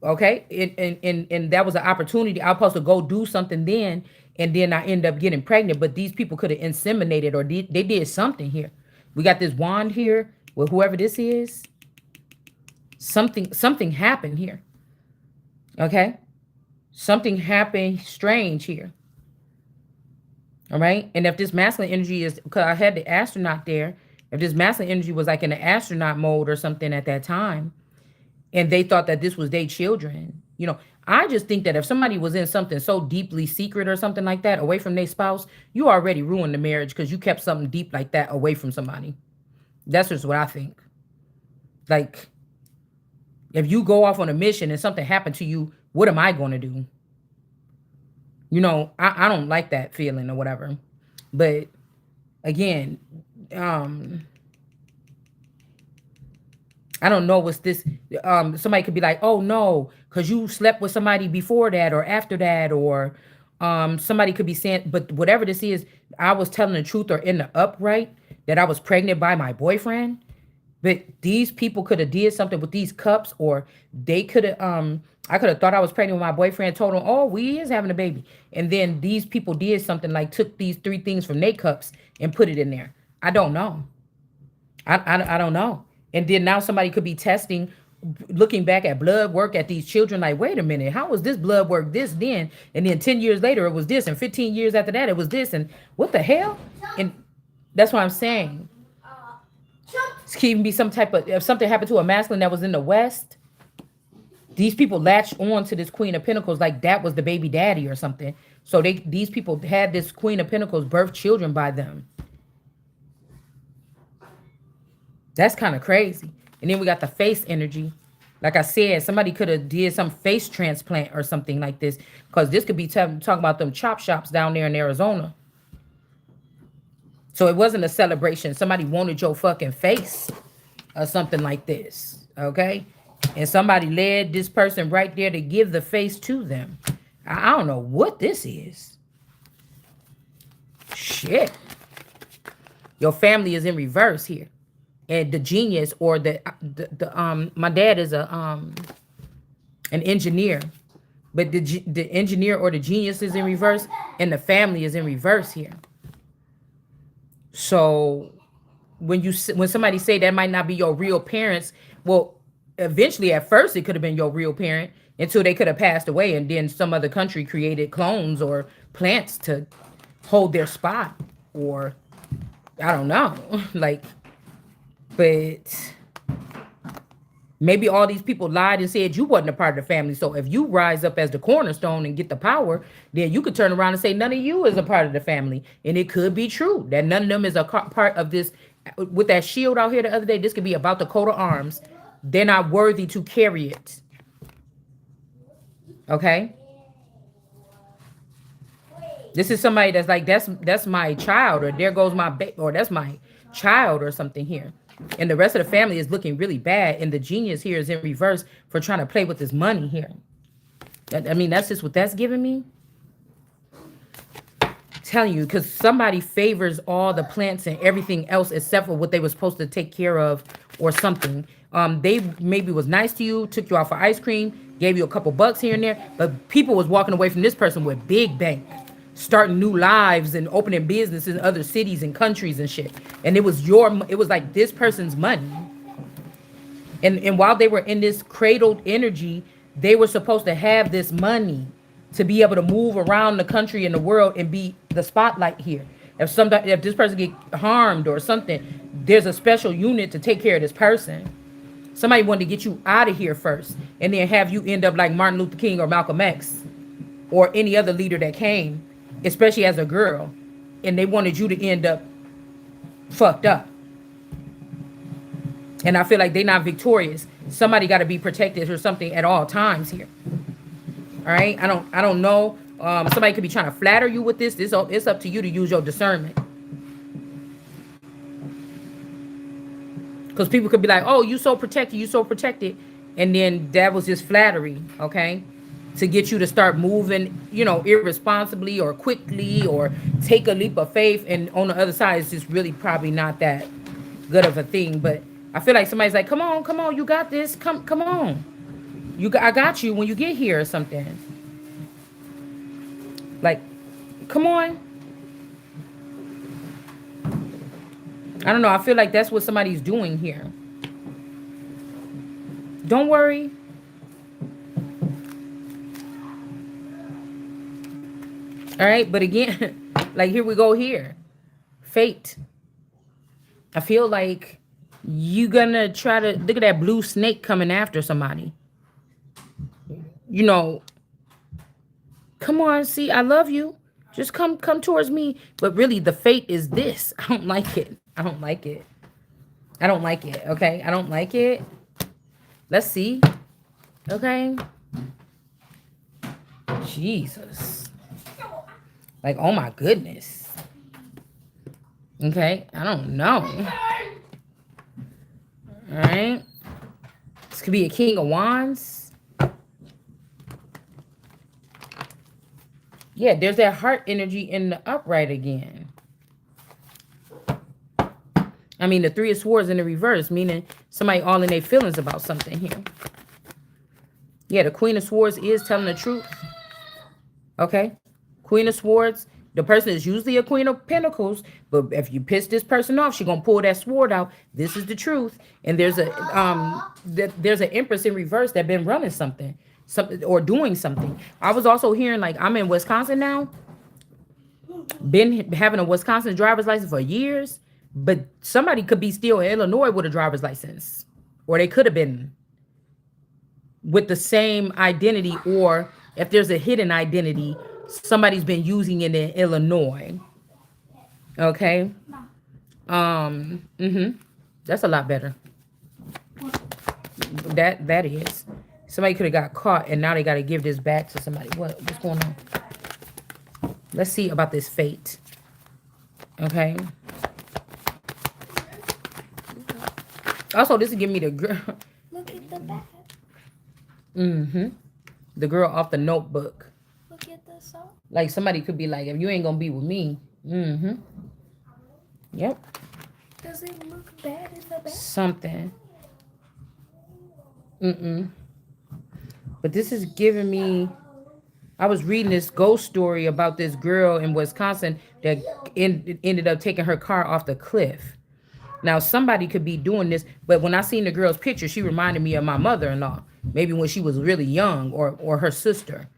And that was an opportunity. I was supposed to go do something then, and then I end up getting pregnant. But these people could have inseminated, or they did something here. We got this wand here with whoever this is. Something happened here. Okay. Something happened strange here. All right. And if this masculine energy is, because I had the astronaut there, if this masculine energy was like in the astronaut mode or something at that time, and they thought that this was their children, you know, I just think that if somebody was in something so deeply secret or something like that away from their spouse, you already ruined the marriage because you kept something deep like that away from somebody. That's just what I think. Like, if you go off on a mission and something happened to you, what am I going to do? You know, I don't like that feeling or whatever. But again, I don't know what's this. Somebody could be like, oh no, because you slept with somebody before that or after that, or somebody could be saying, but whatever this is, I was telling the truth or in the upright that I was pregnant by my boyfriend. But these people could have did something with these cups, or they could have, I could have thought I was pregnant with my boyfriend, told him, oh, we is having a baby. And then these people did something like took these 3 things from their cups and put it in there. I don't know. I don't know. And then now somebody could be testing, looking back at blood work at these children like, wait a minute, how was this blood work this then? And then 10 years later, it was this. And 15 years after that, it was this. And what the hell? And that's what I'm saying. It can even be some type of, if something happened to a masculine that was in the West, these people latched on to this Queen of Pentacles like that was the baby daddy or something. So these people had this Queen of Pentacles birth children by them. That's kind of crazy. And then we got the face energy. Like I said, somebody could have did some face transplant or something like this, because this could be talking about them chop shops down there in Arizona. So it wasn't a celebration. Somebody wanted your fucking face or something like this. Okay. And somebody led this person right there to give the face to them. I don't know what this is. Shit. Your family is in reverse here. And the genius or the my dad is a an engineer, but the engineer or the genius is in reverse and the family is in reverse here. So when somebody say that might not be your real parents, well, eventually at first it could have been your real parent until they could have passed away and then some other country created clones or plants to hold their spot, or I don't know. Like, but maybe all these people lied and said you wasn't a part of the family. So if you rise up as the cornerstone and get the power, then you could turn around and say none of you is a part of the family. And it could be true that none of them is a part of this. With that shield out here the other day, this could be about the coat of arms. They're not worthy to carry it. Okay? This is somebody that's like, that's my child, or there goes my or that's my child or something here. And the rest of the family is looking really bad. And the genius here is in reverse for trying to play with this money here. I mean, that's just what that's giving me. I'm telling you, because somebody favors all the plants and everything else except for what they were supposed to take care of or something. They maybe was nice to you, took you out for ice cream, gave you a couple bucks here and there, but people was walking away from this person with big bank, starting new lives and opening business in other cities and countries and shit. And it was like this person's money. And while they were in this cradled energy, they were supposed to have this money to be able to move around the country and the world and be the spotlight here. If this person get harmed or something, there's a special unit to take care of this person. Somebody wanted to get you out of here first and then have you end up like Martin Luther King or Malcolm X or any other leader that came, especially as a girl, and they wanted you to end up fucked up. And I feel like they're not victorious. Somebody got to be protected or something at all times here. All right, I don't know. Somebody could be trying to flatter you with this. It's up to you to use your discernment. Because people could be like, "Oh, you so protected," and then that was just flattery, okay, to get you to start moving, irresponsibly or quickly or take a leap of faith. And on the other side, it's just really probably not that good of a thing. But I feel like somebody's like, "Come on, you got this. Come on, I got you when you get here or something." Like, come on. I don't know. I feel like that's what somebody's doing here. Don't worry. All right. But again, like here we go here. Fate. I feel like you gonna try to look at that blue snake coming after somebody. Come on. See, I love you. Just come towards me. But really, the fate is this. I don't like it. I don't like it. Okay? I don't like it. Let's see. Okay? Jesus. Like, oh my goodness. Okay? I don't know. All right? This could be a King of Wands. Yeah, there's that heart energy in the upright again. I mean, the Three of Swords in the reverse, meaning somebody all in their feelings about something here. Yeah, the Queen of Swords is telling the truth. Okay? Queen of Swords, the person is usually a Queen of Pentacles, but if you piss this person off, she's going to pull that sword out. This is the truth. And there's an Empress in reverse that been running something or doing something. I was also hearing, like, I'm in Wisconsin now. Been having a Wisconsin driver's license for years. But somebody could be still in Illinois with a driver's license. Or they could have been with the same identity. Or if there's a hidden identity, somebody's been using it in Illinois. Okay? That's a lot better. That is. Somebody could have got caught and now they got to give this back to somebody. What's going on? Let's see about this fate. Okay? Also, this is giving me the girl. Look at the back. The girl off the Notebook. Look so. Like somebody could be like, if you ain't gonna be with me, yep, Does it look bad in the back? something. But this is giving me. I was reading this ghost story about this girl in Wisconsin that ended up taking her car off the cliff. Now somebody could be doing this, but when I seen the girl's picture, she reminded me of my mother-in-law. Maybe when she was really young, or her sister.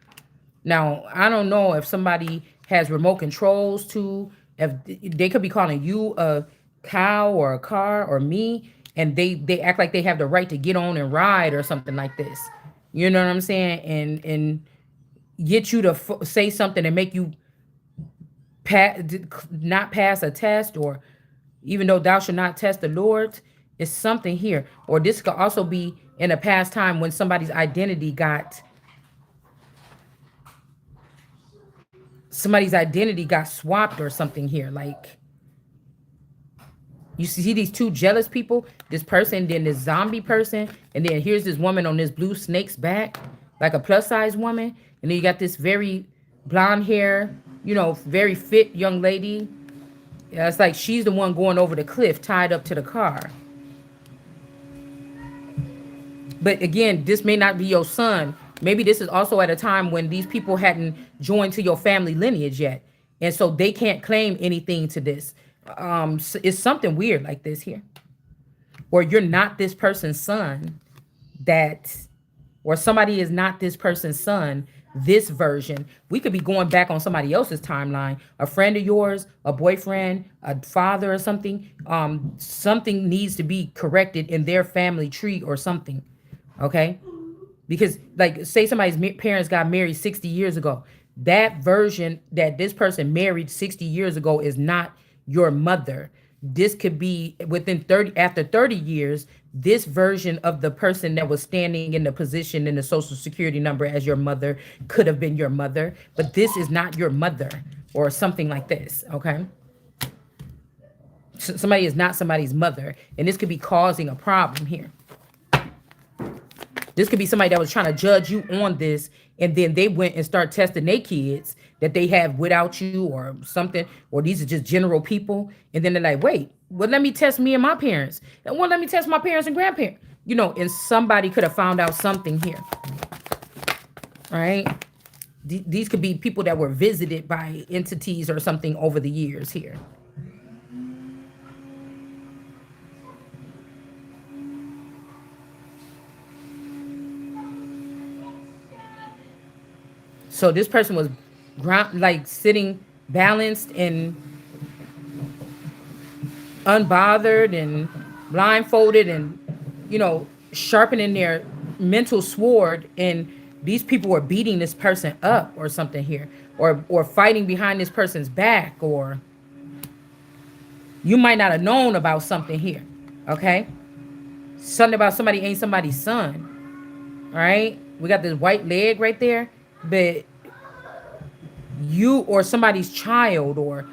Now I don't know if somebody has remote controls to, if they could be calling you a cow or a car or me, and they act like they have the right to get on and ride or something like this. You know what I'm saying? And get you to say something and make you not pass a test, or even though thou shalt not test the Lord, is something here. Or this could also be in a past time when somebody's identity got swapped or something here. Like, you see these two jealous people, this person, then this zombie person, and then here's this woman on this blue snake's back, like a plus size woman, and then you got this very blonde hair, very fit young lady. Yeah, it's like she's the one going over the cliff tied up to the car. But again, this may not be your son. Maybe this is also at a time when these people hadn't joined to your family lineage yet. And so they can't claim anything to this. It's something weird like this here. Or you're not this person's son, that, or somebody is not this person's son, this version. We could be going back on somebody else's timeline, a friend of yours, a boyfriend, a father or something. Something needs to be corrected in their family tree or something. Okay? Because, like, say somebody's parents got married 60 years ago. That version that this person married 60 years ago is not your mother. This could be after 30 years, this version of the person that was standing in the position in the social security number as your mother could have been your mother, but this is not your mother, or something like this. Okay? Somebody is not somebody's mother, and this could be causing a problem here. This could be somebody that was trying to judge you on this, and then they went and start testing their kids that they have without you or something, or these are just general people. And then they're like, wait, well, let me test me and my parents. And well, let me test my parents and grandparents. And somebody could have found out something here. All right? These could be people that were visited by entities or something over the years here. So this person was sitting balanced and unbothered and blindfolded and, sharpening their mental sword. And these people were beating this person up or something here, or fighting behind this person's back, or you might not have known about something here. Okay? Something about somebody ain't somebody's son. All right? We got this white leg right there. But you or somebody's child, or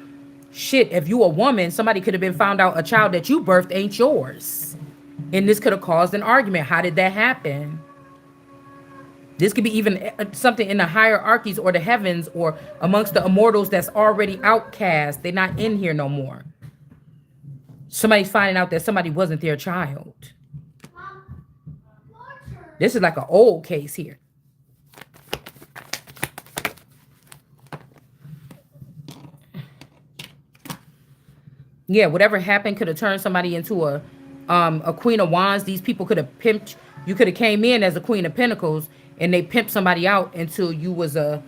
shit, if you a woman, somebody could have been found out a child that you birthed ain't yours. And this could have caused an argument. How did that happen? This could be even something in the hierarchies or the heavens or amongst the immortals that's already outcast. They're not in here no more. Somebody's finding out that somebody wasn't their child. This is like an old case here. Yeah, whatever happened could have turned somebody into a Queen of Wands. These people could have pimped. You could have came in as a Queen of Pentacles, and they pimped somebody out until you was a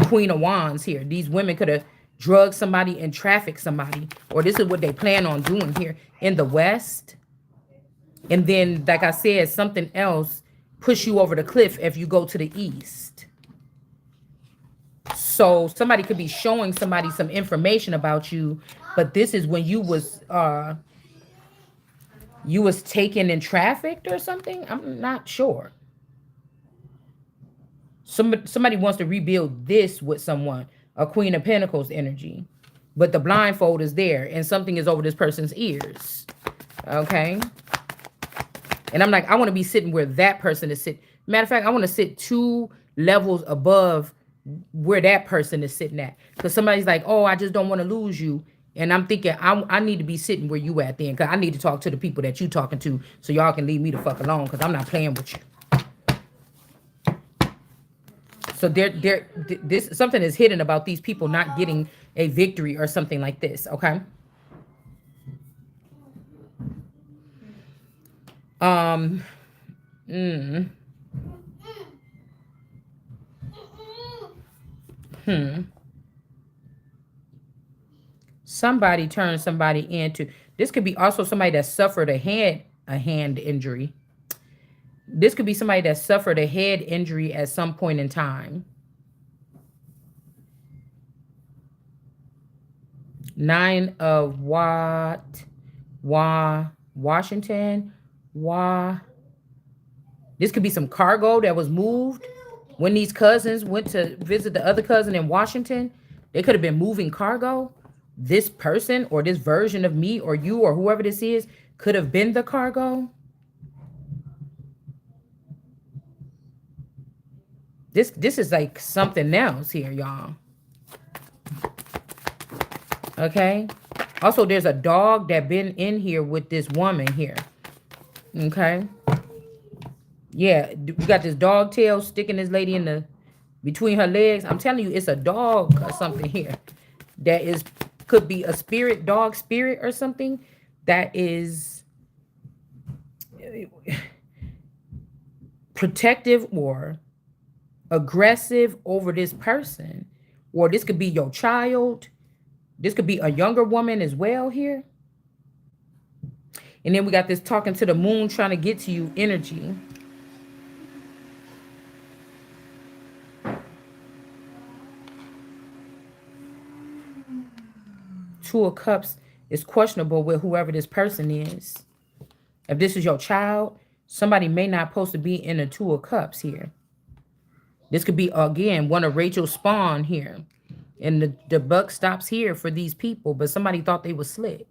Queen of Wands here. These women could have drugged somebody and trafficked somebody, or this is what they plan on doing here in the West. And then, like I said, something else push you over the cliff if you go to the East. So somebody could be showing somebody some information about you, but this is when you was taken and trafficked or something. I'm not sure. Somebody wants to rebuild this with someone, a Queen of Pentacles energy, but the blindfold is there and something is over this person's ears. Okay. And I'm like, I want to be sitting where that person is sitting. Matter of fact, I want to sit 2 levels above where that person is sitting at. Because somebody's like, oh, I just don't want to lose you. And I'm thinking, I need to be sitting where you at then. Because I need to talk to the people that you talking to so y'all can leave me the fuck alone because I'm not playing with you. So this something is hidden about these people not getting a victory or something like this, okay? Um, mm, somebody turned somebody into. This could be also somebody that suffered a hand injury. This could be somebody that suffered a head injury at some point in time. Nine of Washington. Wah. This could be some cargo that was moved when these cousins went to visit the other cousin in Washington. They could have been moving cargo. This person or this version of me or you or whoever this is could have been the cargo. This is like something else here, y'all. Okay. Also, there's a dog that been in here with this woman here. Okay. Yeah, we got this dog tail sticking this lady in the between her legs. I'm telling you, it's a dog or something here that is could be a spirit, dog spirit or something that is protective or aggressive over this person. Or this could be your child. This could be a younger woman as well here. And then we got this talking to the moon, trying to get to you energy. Two of Cups is questionable with whoever this person is. If this is your child, somebody may not supposed to be in the Two of Cups here. This could be, again, one of Rachel's spawn here. And the buck stops here for these people, but somebody thought they was slick.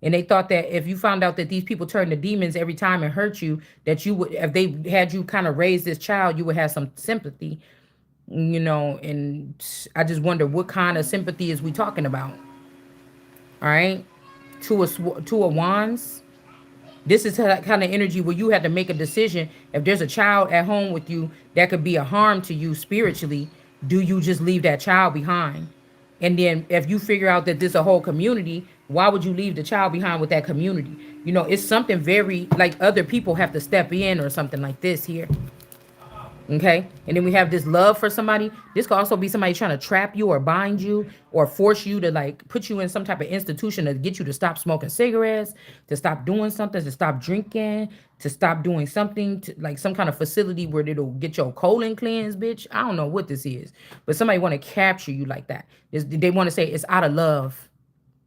And they thought that if you found out that these people turn to demons every time and hurt you, that you would, if they had you kind of raise this child, you would have some sympathy, and I just wonder what kind of sympathy is we talking about. All right. Two of Wands. This is that kind of energy where you have to make a decision. If there's a child at home with you that could be a harm to you spiritually, do you just leave that child behind? And then if you figure out that there's a whole community, why would you leave the child behind with that community? It's something very like other people have to step in or something like this here. Okay. And then we have this love for somebody. This could also be somebody trying to trap you or bind you or force you to like put you in some type of institution to get you to stop smoking cigarettes, to stop doing something, to stop drinking, to stop doing something, to like some kind of facility where it'll get your colon cleansed, bitch. I don't know what this is, but somebody want to capture you like that. They want to say it's out of love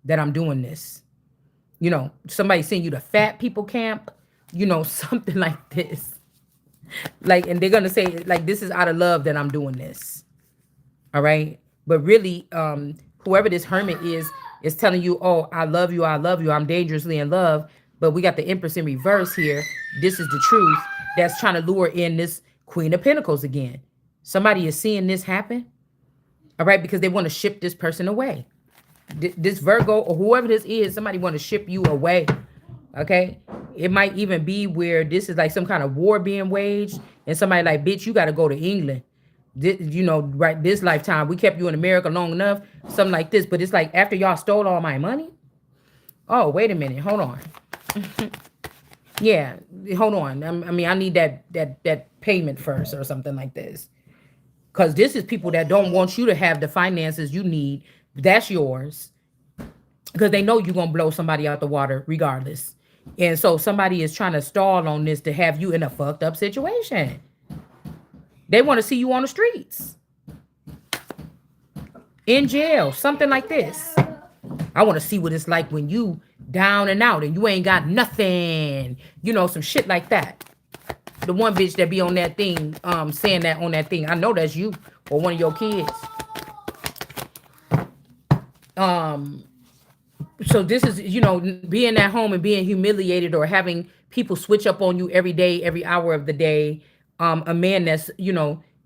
that I'm doing this. Somebody send you to fat people camp, something like this. Like, and they're gonna say like this is out of love that I'm doing this. All right. But really, whoever this hermit is telling you, oh, I love you, I'm dangerously in love. But we got the Empress in reverse here. This is the truth that's trying to lure in this Queen of Pentacles again. Somebody is seeing this happen. All right, because they want to ship this person away. This Virgo or whoever this is, somebody want to ship you away. Okay. It might even be where this is like some kind of war being waged and somebody like, bitch, you got to go to England. Right. This lifetime, we kept you in America long enough, something like this. But it's like after y'all stole all my money. Oh, wait a minute. Hold on. Yeah. Hold on. I need that payment first or something like this. Because this is people that don't want you to have the finances you need. That's yours. Because they know you're going to blow somebody out the water regardless. And so somebody is trying to stall on this to have you in a fucked up situation. They want to see you on the streets. In jail. Something like this. I want to see what it's like when you down and out and you ain't got nothing. Some shit like that. The one bitch that be on that thing, saying that on that thing. I know that's you or one of your kids. So this is, being at home and being humiliated or having people switch up on you every day, every hour of the day. A man that's,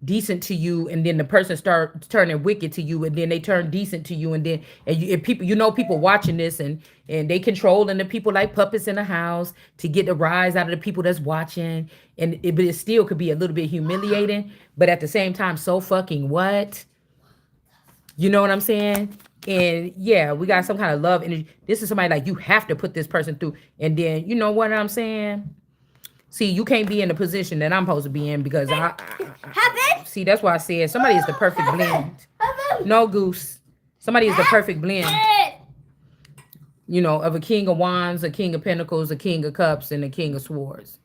decent to you, and then the person starts turning wicked to you, and then they turn decent to you, and then and people, people watching this, and they controlling the people like puppets in the house to get the rise out of the people that's watching, but it still could be a little bit humiliating, but at the same time, so fucking what? You know what I'm saying? And yeah, we got some kind of love energy. This is somebody like you have to put this person through, and then you know what I'm saying? See, you can't be in the position that I'm supposed to be in because see, that's why I said somebody is the perfect blend. No, Goose. Somebody is the perfect blend, of a king of wands, a king of pentacles, a king of cups, and a king of swords.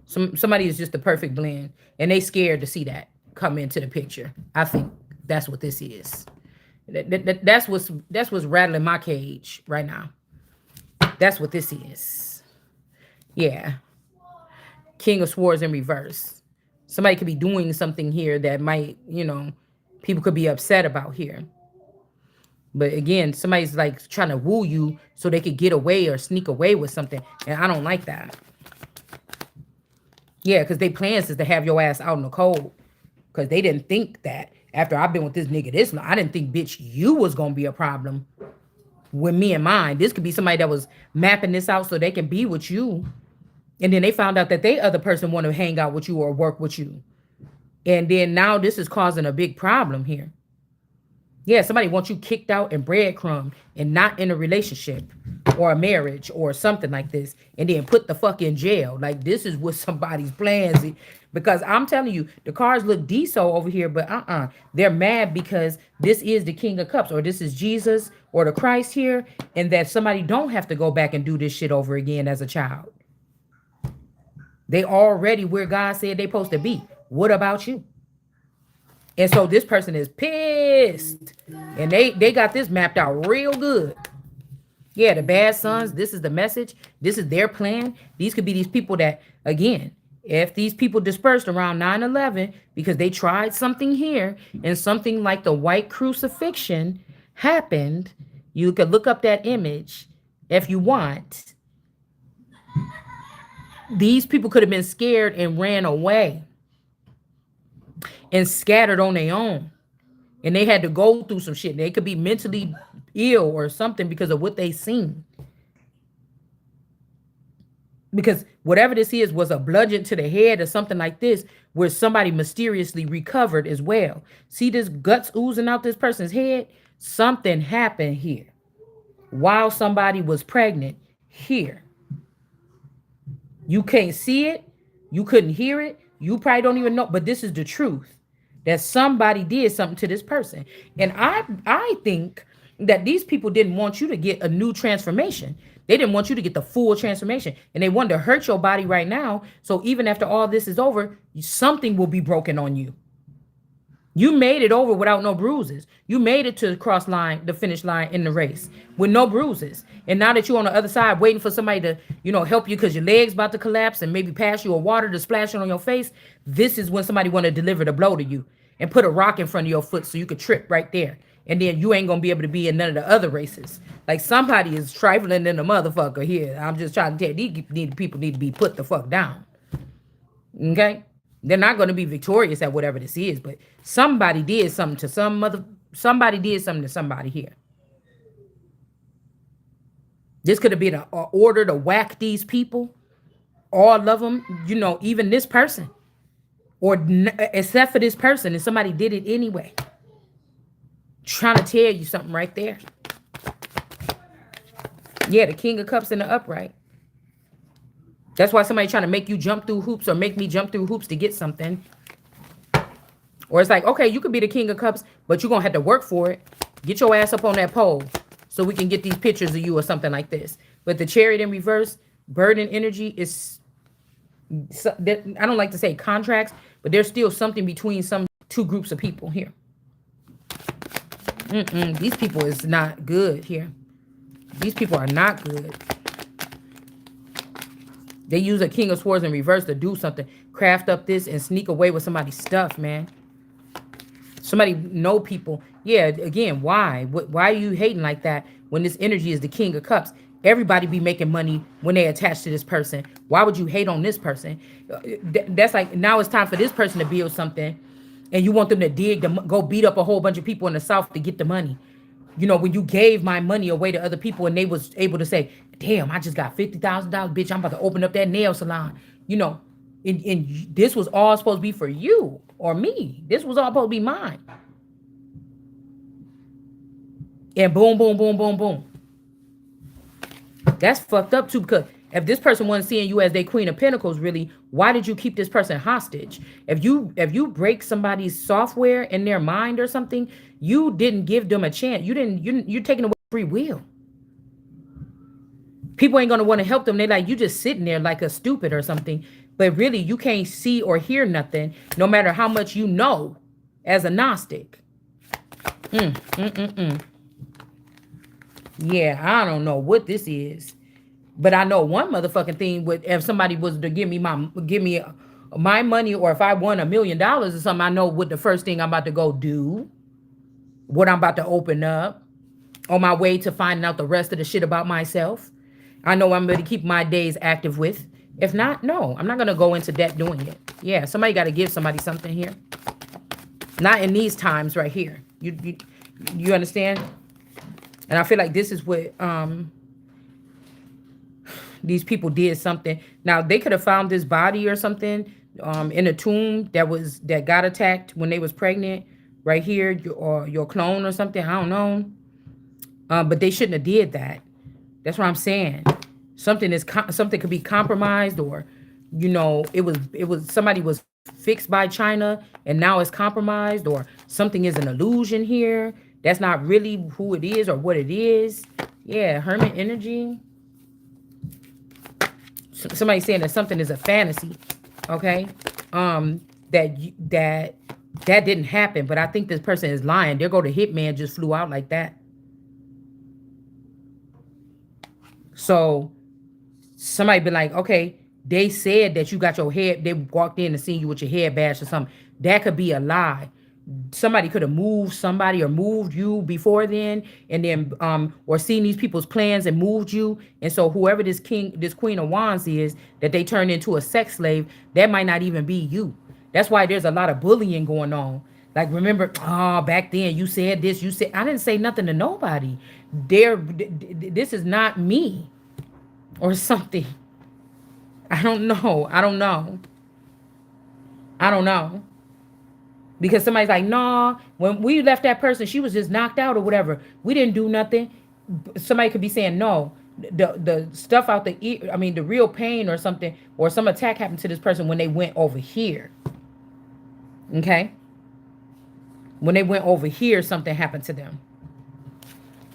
Somebody is just the perfect blend, and they scared to see that come into the picture. I think that's what this is. That's what's rattling my cage right now. That's what this is. Yeah. King of Swords in reverse. Somebody could be doing something here that might, people could be upset about here. But again, somebody's like trying to woo you so they could get away or sneak away with something. And I don't like that. Yeah, because their plans is to have your ass out in the cold. Because they didn't think that after I've been with this nigga this long, I didn't think, bitch, you was going to be a problem with me and mine. This could be somebody that was mapping this out so they can be with you. And then they found out that they other person want to hang out with you or work with you. And then now this is causing a big problem here. Yeah, somebody wants you kicked out and breadcrumb and not in a relationship or a marriage or something like this. And then put the fuck in jail. Like this is what somebody's plans. Because I'm telling you, the cards look decent over here, but they're mad because this is the King of Cups or this is Jesus or the Christ here. And that somebody don't have to go back and do this shit over again as a child. They already where God said they supposed to be. What about you? And so this person is pissed. And they got this mapped out real good. Yeah, the bad sons, this is the message. This is their plan. These could be these people that, again, if these people dispersed around 9/11 because they tried something here and something like the white crucifixion happened, you could look up that image if you want. These people could have been scared and ran away and scattered on their own. And they had to go through some shit. They could be mentally ill or something because of what they seen. Because whatever this is was a bludgeon to the head or something like this, where somebody mysteriously recovered as well. See this guts oozing out this person's head? Something happened here while somebody was pregnant here. You can't see it. You couldn't hear it. You probably don't even know. But this is the truth. That somebody did something to this person. And I think that these people didn't want you to get a new transformation. They didn't want you to get the full transformation. And they wanted to hurt your body right now. So even after all this is over, something will be broken on you. You made it over without no bruises. You made it to the finish line in the race with no bruises. And now that you're on the other side waiting for somebody to, help you because your leg's about to collapse and maybe pass you a water to splash it on your face, this is when somebody want to deliver the blow to you and put a rock in front of your foot so you could trip right there. And then you ain't going to be able to be in none of the other races. Like somebody is trifling in the motherfucker here. I'm just trying to tell you, these people need to be put the fuck down. Okay? They're not going to be victorious at whatever this is, but somebody did something to somebody did something to somebody here. This could have been an order to whack these people, all of them, even this person, or except for this person, and somebody did it anyway. Trying to tell you something right there. Yeah, the King of Cups in the upright. That's why somebody trying to make you jump through hoops or make me jump through hoops to get something. Or it's like, okay, you could be the King of Cups, but you're going to have to work for it. Get your ass up on that pole so we can get these pictures of you or something like this. But the Chariot in reverse, burden energy is, I don't like to say contracts, but there's still something between some two groups of people here. These people is not good here. These people are not good. They use a King of Swords in reverse to do something. Craft up this and sneak away with somebody's stuff, man. Somebody know people. Yeah, again, why? Why are you hating like that when this energy is the King of Cups? Everybody be making money when they attach to this person. Why would you hate on this person? That's like, now it's time for this person to build something. And you want them to go beat up a whole bunch of people in the South to get the money. You know, when you gave my money away to other people and they was able to say, damn, I just got $50,000, bitch, I'm about to open up that nail salon. You know, and this was all supposed to be for you or me. This was all supposed to be mine. And boom, boom, boom, boom, boom. That's fucked up too, because if this person wasn't seeing you as their Queen of Pentacles, really, why did you keep this person hostage? If you break somebody's software in their mind or something, you didn't give them a chance. You're taking away free will. People ain't gonna want to help them. They like, you just sitting there like a stupid or something. But really, you can't see or hear nothing, no matter how much you know as a Gnostic. Yeah, I don't know what this is. But I know one motherfucking thing with if somebody was to give me my money, or if I won $1,000,000 or something, I know what the first thing I'm about to go do, what I'm about to open up on my way to finding out the rest of the shit about myself. I know I'm going to keep my days active with. If not, no, I'm not going to go into debt doing it. Yeah, somebody got to give somebody something here. Not in these times right here. You understand? And I feel like this is what these people did something. Now they could have found this body or something in a tomb that got attacked when they was pregnant, right here, or your clone or something. I don't know, but they shouldn't have did that. That's what I'm saying. Something could be compromised, or it was somebody was fixed by China and now it's compromised, or something is an illusion here. That's not really who it is or what it is. Yeah, hermit energy. Somebody saying that something is a fantasy, okay? That didn't happen, but I think this person is lying. There go the hitman just flew out like that. So somebody be like, okay, they said that you got your head, they walked in and seen you with your head bashed or something. That could be a lie. Somebody could have moved somebody or moved you before then, and then or seen these people's plans and moved you. And so whoever this Queen of Wands is, that they turned into a sex slave, that might not even be you. That's why there's a lot of bullying going on. Like, remember, back then you said this, I didn't say nothing to nobody. This is not me or something. I don't know. Because somebody's like, nah, when we left that person, she was just knocked out or whatever. We didn't do nothing. Somebody could be saying, no, the stuff out the ear, I mean, the real pain or something, or some attack happened to this person when they went over here. Okay? When they went over here, something happened to them.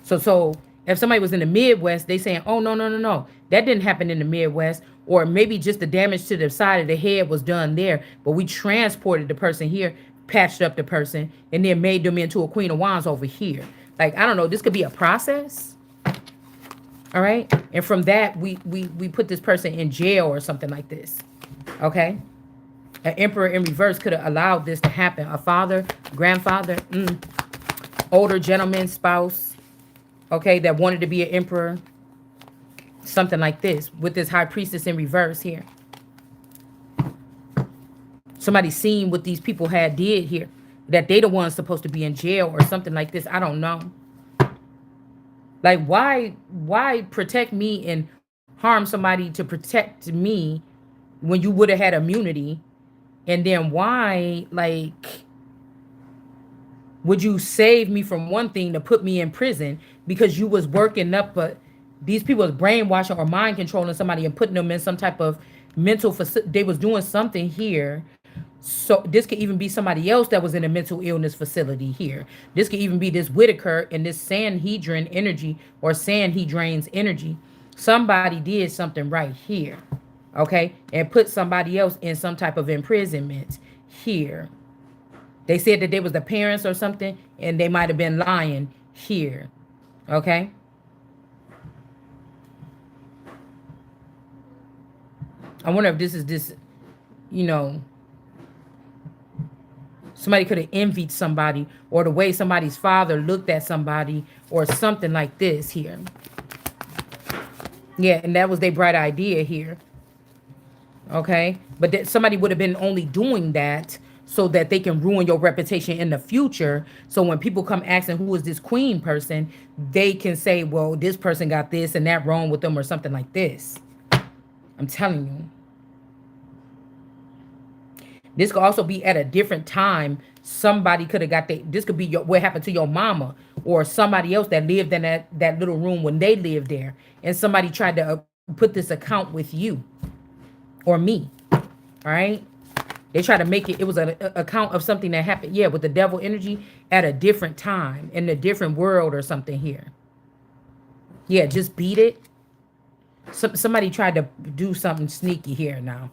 So if somebody was in the Midwest, they saying, oh, no. That didn't happen in the Midwest. Or maybe just the damage to the side of the head was done there. But we transported the person here, patched up the person, and then made them into a Queen of Wands over here. Like, I don't know. This could be a process. All right? And from that, we put this person in jail or something like this. Okay? An emperor in reverse could have allowed this to happen. A father, grandfather, older gentleman, spouse, okay, that wanted to be an emperor. Something like this with this high priestess in reverse here. Somebody seen what these people did here, that they the ones supposed to be in jail or something like this. I don't know. Like, why protect me and harm somebody to protect me when you would have had immunity? And then why, like, would you save me from one thing to put me in prison because you was working up, but these people was brainwashing or mind controlling somebody and putting them in some type of mental facility. They was doing something here. So this could even be somebody else that was in a mental illness facility here. This could even be this Whitaker and this Sanhedrin energy or Sanhedrin's energy. Somebody did something right here, okay, and put somebody else in some type of imprisonment here. They said that they was the parents or something, and they might have been lying here, okay. I wonder if this is somebody could have envied somebody, or the way somebody's father looked at somebody, or something like this here. Yeah, and that was their bright idea here. Okay? But somebody would have been only doing that so that they can ruin your reputation in the future. So when people come asking who is this queen person, they can say, well, this person got this and that wrong with them or something like this. I'm telling you. This could also be at a different time. Somebody could have got this could be what happened to your mama or somebody else that lived in that little room when they lived there. And somebody tried to put this account with you or me. All right. They try to make it was an account of something that happened, yeah, with the devil energy at a different time in a different world or something here. Yeah, just beat it. Somebody tried to do something sneaky here now.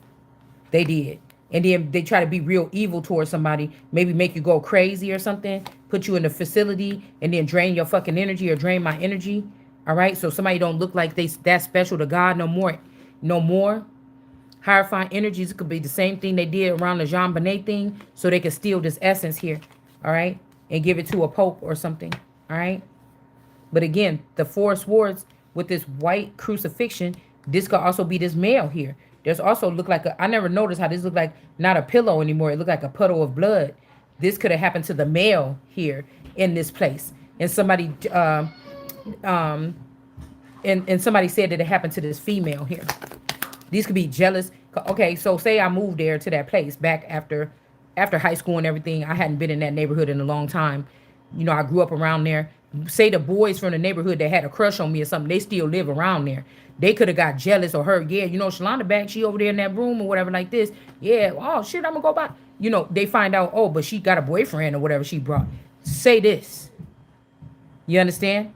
They did. And then they try to be real evil towards somebody, maybe make you go crazy or something, put you in a facility and then drain your fucking energy or drain my energy. All right. So somebody don't look like they that special to God no more. No more. Hierophant energies could be the same thing they did around the Jean Bonnet thing, so they could steal this essence here, all right, and give it to a pope or something, all right. But again, the Four of Swords with this white crucifixion, this could also be this male here. There's also look like I never noticed how this looked like not a pillow anymore. It looked like a puddle of blood. This could have happened to the male here in this place, and somebody, um, and somebody said that it happened to this female here. These could be jealous. Okay, so say I moved there to that place back after high school and everything. I hadn't been in that neighborhood in a long time. You know, I grew up around there. Say the boys from the neighborhood that had a crush on me or something, they still live around there. They could have got jealous or heard, yeah, you know, Shalonda back, she over there in that room or whatever like this. Yeah, oh shit, I'm gonna go by. You know, they find out, oh, but she got a boyfriend or whatever she brought. Say this. You understand?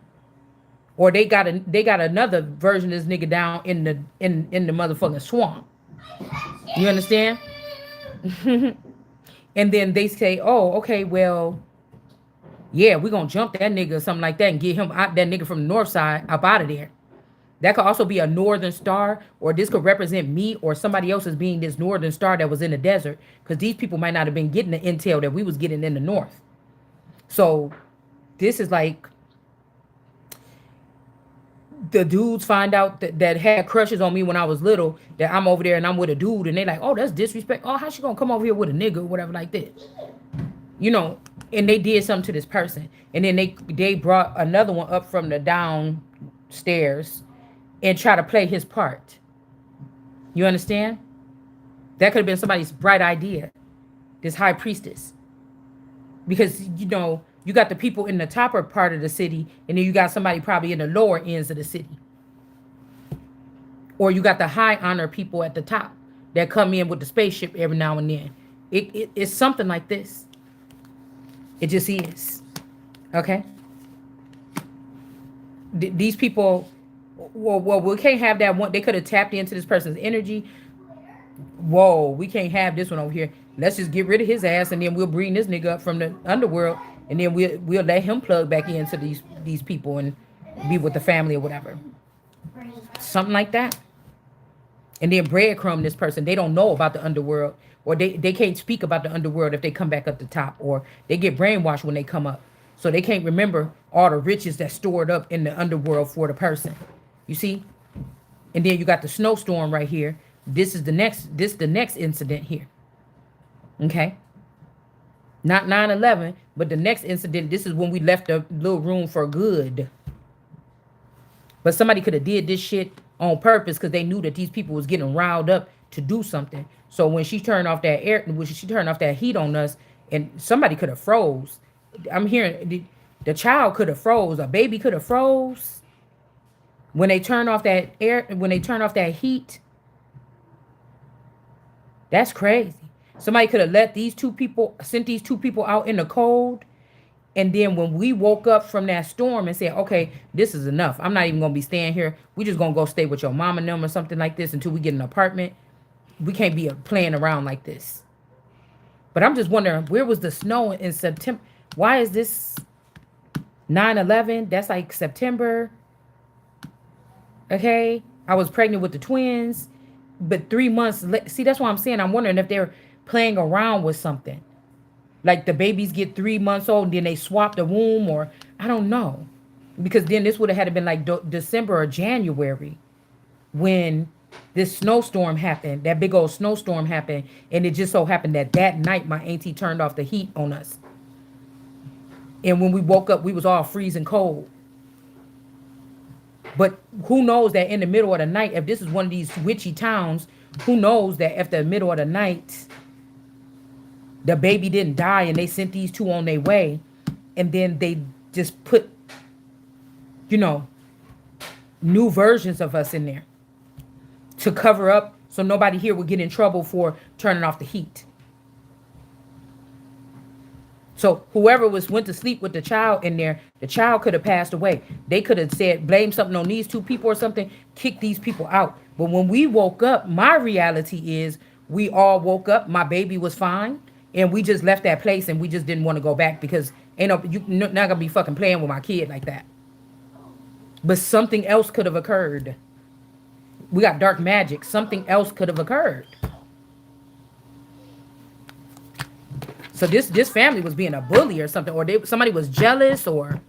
Or they got another version of this nigga down in the motherfucking swamp. You understand? And then they say, oh, okay, well, yeah, we're gonna jump that nigga or something like that and get him out, that nigga from the north side up out of there. That could also be a northern star, or this could represent me or somebody else as being this northern star that was in the desert. Because these people might not have been getting the intel that we was getting in the north. So this is like the dudes find out that had crushes on me when I was little, that I'm over there and I'm with a dude, and they like, oh, that's disrespect. Oh, how she gonna come over here with a nigga or whatever like this? You know, and they did something to this person. And then they brought another one up from the downstairs and try to play his part. You understand? That could have been somebody's bright idea, this high priestess. Because, you know, you got the people in the topper part of the city, and then you got somebody probably in the lower ends of the city. Or you got the high honor people at the top that come in with the spaceship every now and then. It's something like this. It just is. Okay? These people, well, we can't have that one. They could have tapped into this person's energy. Whoa, we can't have this one over here. Let's just get rid of his ass, and then we'll bring this nigga up from the underworld, and then we'll let him plug back into these people and be with the family or whatever. Something like that. And then breadcrumb this person. They don't know about the underworld, or they can't speak about the underworld if they come back up the top, or they get brainwashed when they come up. So they can't remember all the riches that's stored up in the underworld for the person. You see? And then you got the snowstorm right here. This is the next incident here. Okay? Not 9/11, but the next incident, this is when we left a little room for good. But somebody could have did this shit on purpose because they knew that these people was getting riled up to do something. So when she turned off that heat on us, and somebody could have froze. I'm hearing the child could have froze. A baby could have froze. When they turn off that heat, that's crazy. Somebody could have sent these two people out in the cold. And then when we woke up from that storm and said, okay, this is enough. I'm not even going to be staying here. We just going to go stay with your mom and them or something like this until we get an apartment. We can't be playing around like this. But I'm just wondering, where was the snow in September? Why is this 9/11? That's like September. Okay. I was pregnant with the twins. But 3 months, see, that's what I'm saying. I'm wondering if they're playing around with something. Like the babies get 3 months old and then they swap the womb, or I don't know. Because then this would have had to been like December or January when This snowstorm happened. That big old snowstorm happened, and it just so happened that that night my auntie turned off the heat on us. And when we woke up, we was all freezing cold. But who knows that in the middle of the night, if this is one of these witchy towns, who knows that after the middle of the night, the baby didn't die and they sent these two on their way, and then they just put, you know, new versions of us in there to cover up so nobody here would get in trouble for turning off the heat. So whoever went to sleep with the child in there, the child could have passed away. They could have said blame something on these two people or something, kick these people out. But when we woke up, my reality is we all woke up. My baby was fine, and we just left that place and we just didn't want to go back because ain't no you not gonna be fucking playing with my kid like that. But something else could have occurred. We got dark magic. Something else could have occurred. So this family was being a bully or something, or somebody was jealous, or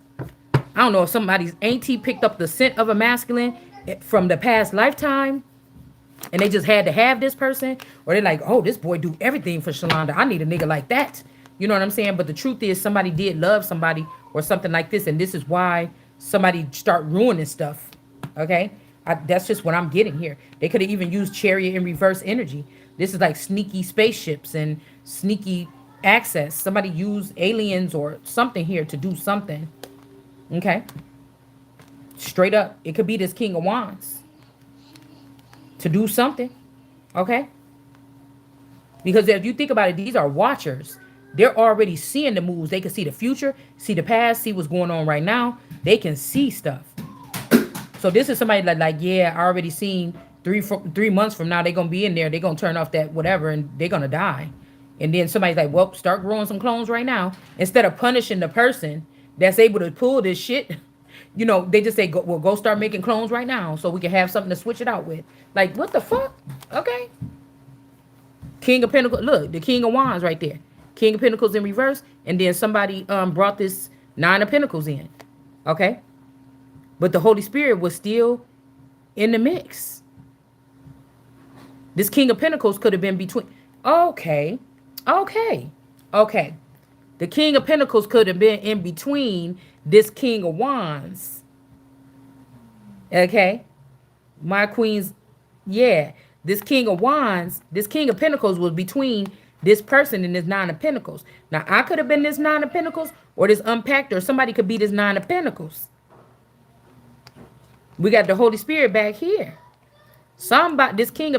I don't know if somebody's auntie picked up the scent of a masculine from the past lifetime, and they just had to have this person, or they're like, oh, this boy do everything for Shalonda. I need a nigga like that. You know what I'm saying? But the truth is, somebody did love somebody or something like this, and this is why somebody start ruining stuff. Okay, that's just what I'm getting here. They could have even used chariot in reverse energy. This is like sneaky spaceships and sneaky access. Somebody used aliens or something here to do something. Okay, straight up, it could be this King of Wands to do something. Okay, because if you think about it, these are watchers. They're already seeing the moves. They can see the future, see the past, see what's going on right now. They can see stuff. So this is somebody like yeah, I already seen 3 months from now they're gonna be in there. They're gonna turn off that whatever and they're gonna die. And then somebody's like, well, start growing some clones right now. Instead of punishing the person that's able to pull this shit, you know, they just say, go start making clones right now so we can have something to switch it out with. Like, what the fuck? Okay. King of Pentacles. Look, the King of Wands right there. King of Pentacles in reverse. And then somebody brought this Nine of Pentacles in. Okay. But the Holy Spirit was still in the mix. This King of Pentacles could have been between. Okay. Okay. Okay. The King of Pentacles could have been in between this King of Wands. Okay. My queens. Yeah. This King of Wands, this King of Pentacles was between this person and this Nine of Pentacles. Now, I could have been this Nine of Pentacles or this Unpacked, or somebody could be this Nine of Pentacles. We got the Holy Spirit back here. Somebody, this King of